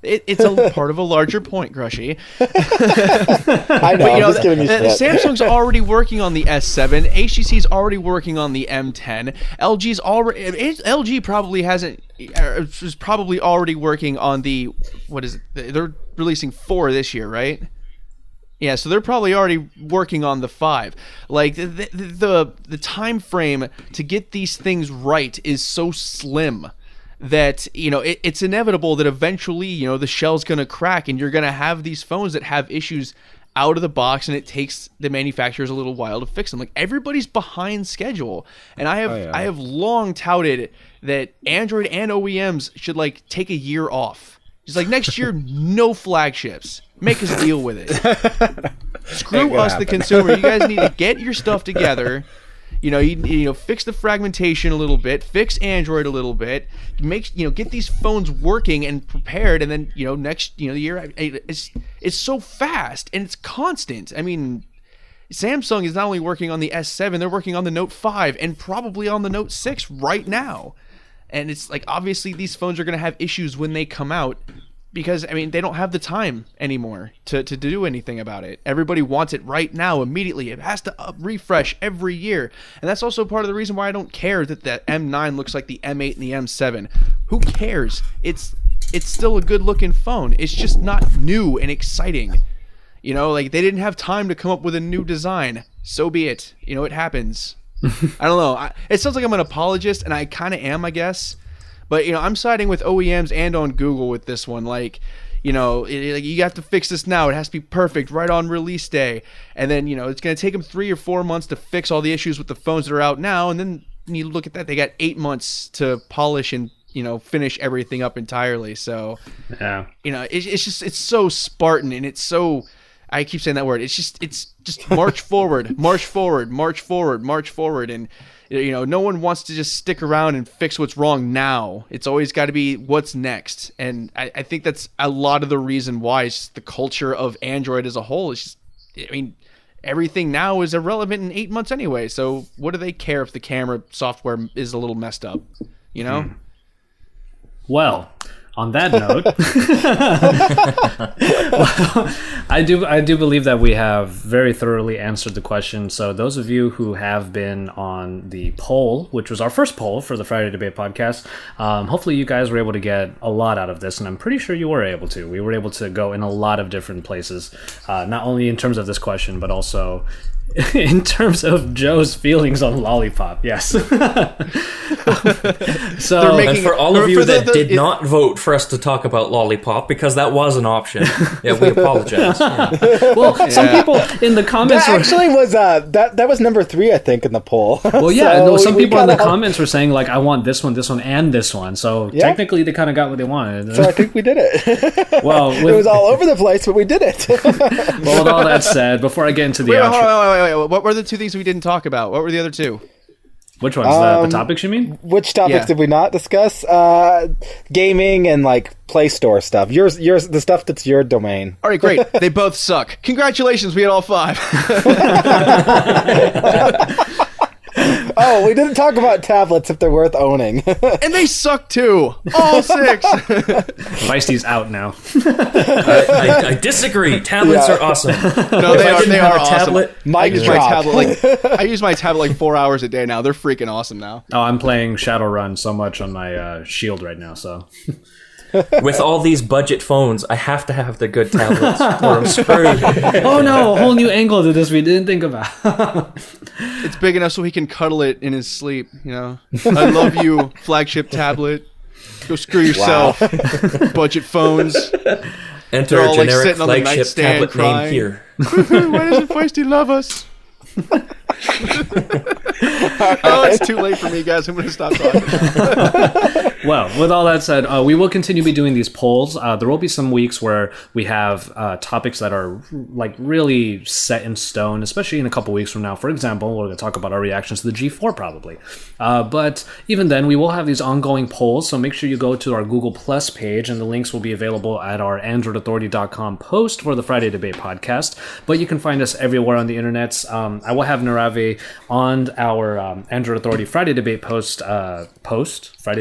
it's a part of a larger point, Grushy. I know. I'm just giving you shit. Samsung's already working on the S7. HTC's already working on the M10. LG probably hasn't. Is probably already working on the what is it? They're releasing 4 this year, right? Yeah, so they're probably already working on the 5. The time frame to get these things right is so slim that it's inevitable that eventually the shell's going to crack, and you're going to have these phones that have issues out of the box, and it takes the manufacturers a little while to fix them. Everybody's behind schedule, and I have long touted that Android and OEMs should take a year off. Just next year, no flagships. Make us deal with it. Screw us, the consumer. You guys need to get your stuff together. Fix the fragmentation a little bit. Fix Android a little bit. Get these phones working and prepared. And then next the year, it's so fast and it's constant. I mean, Samsung is not only working on the S7, they're working on the Note 5 and probably on the Note 6 right now. And it's obviously these phones are going to have issues when they come out, because they don't have the time anymore to do anything about it. Everybody wants it right now, immediately. It has to refresh every year. And that's also part of the reason why I don't care that the M9 looks like the M8 and the M7. Who cares? It's still a good looking phone. It's just not new and exciting. They didn't have time to come up with a new design. So be it. It happens. I don't know. It sounds like I'm an apologist, and I kind of am, I guess. But I'm siding with OEMs and on Google with this one. You have to fix this now. It has to be perfect right on release day, and then it's going to take them 3 or 4 months to fix all the issues with the phones that are out now. And then you look at that, they got 8 months to polish and finish everything up entirely. So yeah, it's so Spartan, and it's so. I keep saying that word. It's just march forward, march forward, march forward, march forward, and no one wants to just stick around and fix what's wrong now. It's always got to be what's next, and I think that's a lot of the reason why. It's just the culture of Android as a whole. It's just, everything now is irrelevant in 8 months anyway. So what do they care if the camera software is a little messed up? Well, on that note, I do believe that we have very thoroughly answered the question. So those of you who have been on the poll, which was our first poll for the Friday Debate podcast, hopefully you guys were able to get a lot out of this, and I'm pretty sure you were able to. We were able to go in a lot of different places, not only in terms of this question, but also in terms of Joe's feelings on Lollipop, yes. So, And for all of you that did not vote for us to talk about Lollipop, because that was an option, we apologize. well, some people in the comments That actually was that was number 3, I think, in the poll. Well, yeah, So no, some we people in the kinda- comments were saying like, I want this one, and this one. So technically, they kind of got what they wanted. So I think we did it. Well, It was all over the place, but we did it. well, with all that said, before I get into the Wait, outro, wait. What were the 2 things we didn't talk about? What were the other 2? which ones? The topics you mean? Which topics Yeah. did we not discuss? Gaming and like Play Store stuff. Yours, the stuff that's your domain. All right, great. They both suck. Congratulations, we had all 5. Oh, we didn't talk about tablets if they're worth owning. And they suck too. All 6. Feisty's out now. I disagree. Tablets are awesome. No, If they I are. didn't They have are a awesome. tablet, I Mic use my drop. tablet like 4 hours a day now. They're freaking awesome now. Oh, I'm playing Shadowrun so much on my Shield right now. So with all these budget phones, I have to have the good tablets, or I'm screwed. oh no, a whole new angle to this we didn't think about. It's big enough so he can cuddle it in his sleep. You know, I love you, flagship tablet. Go screw yourself. Budget phones. Enter They're a all, like, generic sitting on the flagship nightstand tablet crying. name here. Why doesn't Feisty love us? Oh, it's too late for me, guys. I'm going to stop talking. Well, with all that said, we will continue to be doing these polls. There will be some weeks where we have topics that are like really set in stone, especially in a couple weeks from now. For example, we're going to talk about our reactions to the G4 probably. But even then, we will have these ongoing polls, so make sure you go to our Google Plus page, and the links will be available at our AndroidAuthority.com post for the Friday Debate podcast. But you can find us everywhere on the internet. I will have Narave on our Android Authority Friday Debate Friday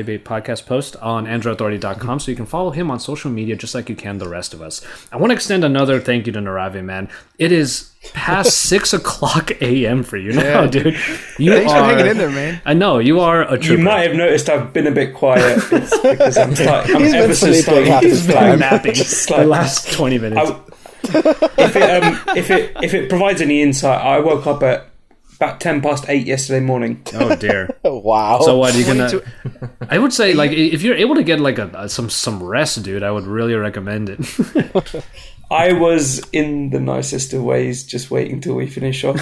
Debate podcast post on AndroidAuthority.com, so you can follow him on social media just like you can the rest of us. I want to extend another thank you to Narave, man. It is past 6 o'clock a.m. for you now, Yeah. dude. Thanks for hanging in there, man. I know, you are a trooper. You might have noticed I've been a bit quiet. It's because I'm He's been ever so sleeping slightly- half his time. napping Just the like- last 20 minutes. If it provides any insight, I woke up at about 8:10 yesterday morning. Oh, dear. Wow. So what, are you gonna... 22 I would say, like, if you're able to get, like, some rest, dude, I would really recommend it. I was, in the nicest of ways, just waiting till we finish off.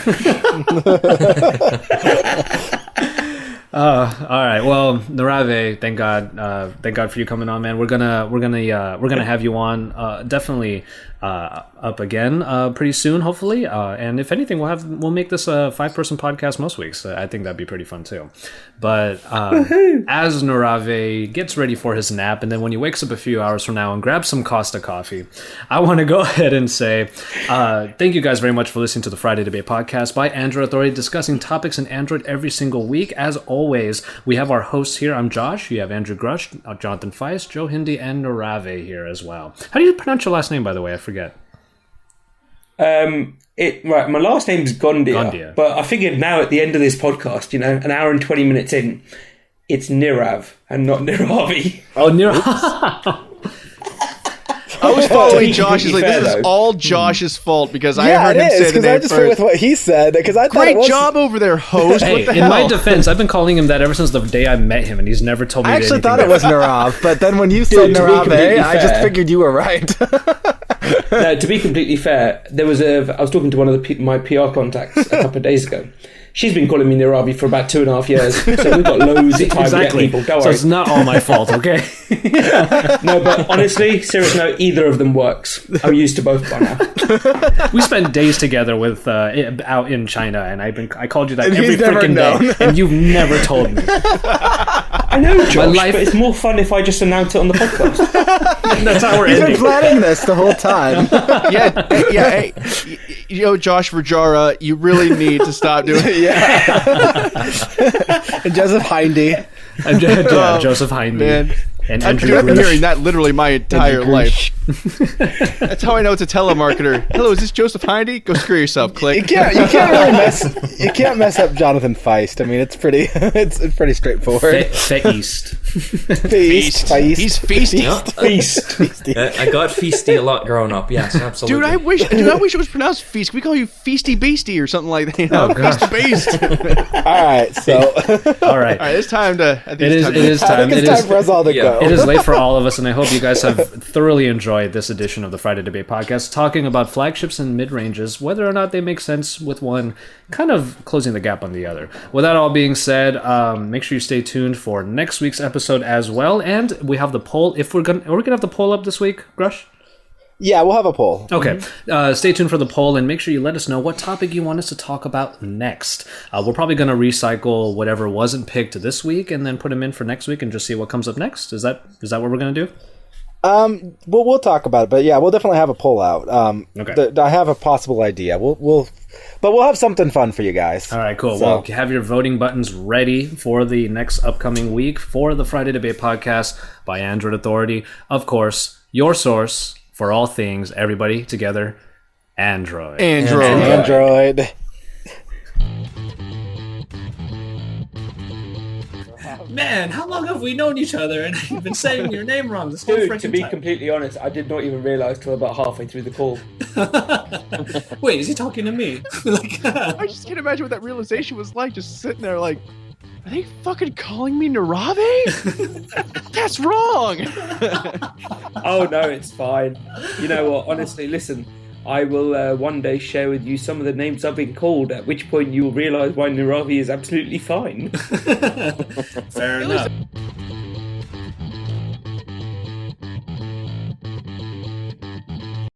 All right. Well, Narave, thank God for you coming on, man. We're gonna have you on definitely up again pretty soon, hopefully. And if anything, we'll make this a 5-person podcast most weeks. I think that'd be pretty fun too. But as Narave gets ready for his nap, and then when he wakes up a few hours from now and grabs some Costa coffee, I want to go ahead and say thank you guys very much for listening to the Friday Debate podcast by Android Authority, discussing topics in Android every single week. As always, we have our hosts here. I'm Josh. You have Andrew Grush, Jonathan Feist, Joe Hindi, and Narave here as well. How do you pronounce your last name, by the way? I forget. Right, my last name's Gondia, Gondia. but I figured now at the end of this podcast, an hour and 20 minutes in, it's Nirav and not Niravi. Oh, I was following be Josh's completely lead. This fair, is though. all Josh's fault because I yeah, heard it him is, say the because I name just went with first. what he said, because I thought it Great was... job over there, host. Hey, what the in hell? my defense, I've been calling him that ever since the day I met him, and he's never told me I actually anything thought it different. was Narav, but then when you said to be Narave, completely I just fair- figured you were right. No, to be completely fair, I was talking to one of my PR contacts a couple of days ago. She's been calling me Niravi for about 2.5 years, so we've got loads of time Exactly. to get people. Don't So worry. it's not all my fault, okay? No, but honestly, serious note, either of them works. I'm used to both by now. We spent days together with out in China, and I called you that And every he's never freaking known. day, and you've never told me. I know, Josh, life- but it's more fun if I just announce it on the podcast. That's how we're He's been ending. planning this the whole time. Hey, Josh Vergara, you really need to stop doing it. And Joseph Hindy. And Joseph Hindy Man. and I've Andrew been Grush. hearing that literally my entire life. That's how I know it's a telemarketer. Hello, is this Joseph Hindy? Go screw yourself. Click. You can't really mess up Jonathan Feist. I mean, it's pretty pretty straightforward. Feast. Feast. He's feasting. Feast. I got feisty a lot growing up. Yes, absolutely. Dude, I wish it was pronounced feast. We call you Feasty Beastie or something like that. You know? Oh, gosh. Feast Beast. All right, so All right. All right, it's time to. I think It is. It is I time. think It it's time is. for us all to Yeah. go. It is late for all of us, and I hope you guys have thoroughly enjoyed this edition of the Friday Debate Podcast, talking about flagships and mid-ranges, whether or not they make sense with one, kind of closing the gap on the other. With that all being said, make sure you stay tuned for next week's episode as well, and we have the poll. Are we gonna have the poll up this week, Grush? Yeah, we'll have a poll. Okay. Stay tuned for the poll and make sure you let us know what topic you want us to talk about next. We're probably going to recycle whatever wasn't picked this week and then put them in for next week and just see what comes up next. Is that what we're going to do? We'll talk about it, but yeah, we'll definitely have a poll out. Okay. I have a possible idea. We'll have something fun for you guys. All right, cool. So- Well, have your voting buttons ready for the next upcoming week for the Friday Debate Podcast by Android Authority. Of course, your source for all things, everybody together, Android. Android. Man, how long have we known each other and I've been saying your name wrong this whole Dude, freaking to be time? completely honest, I did not even realise till about halfway through the call. Wait, is he talking to me? I just can't imagine what that realization was like. Just sitting there, like, are they fucking calling me Narabe? That's wrong. Oh no, it's fine. You know what? Honestly, listen. I will one day share with you some of the names I've been called, at which point you will realise why Naravi is absolutely fine. Fair enough.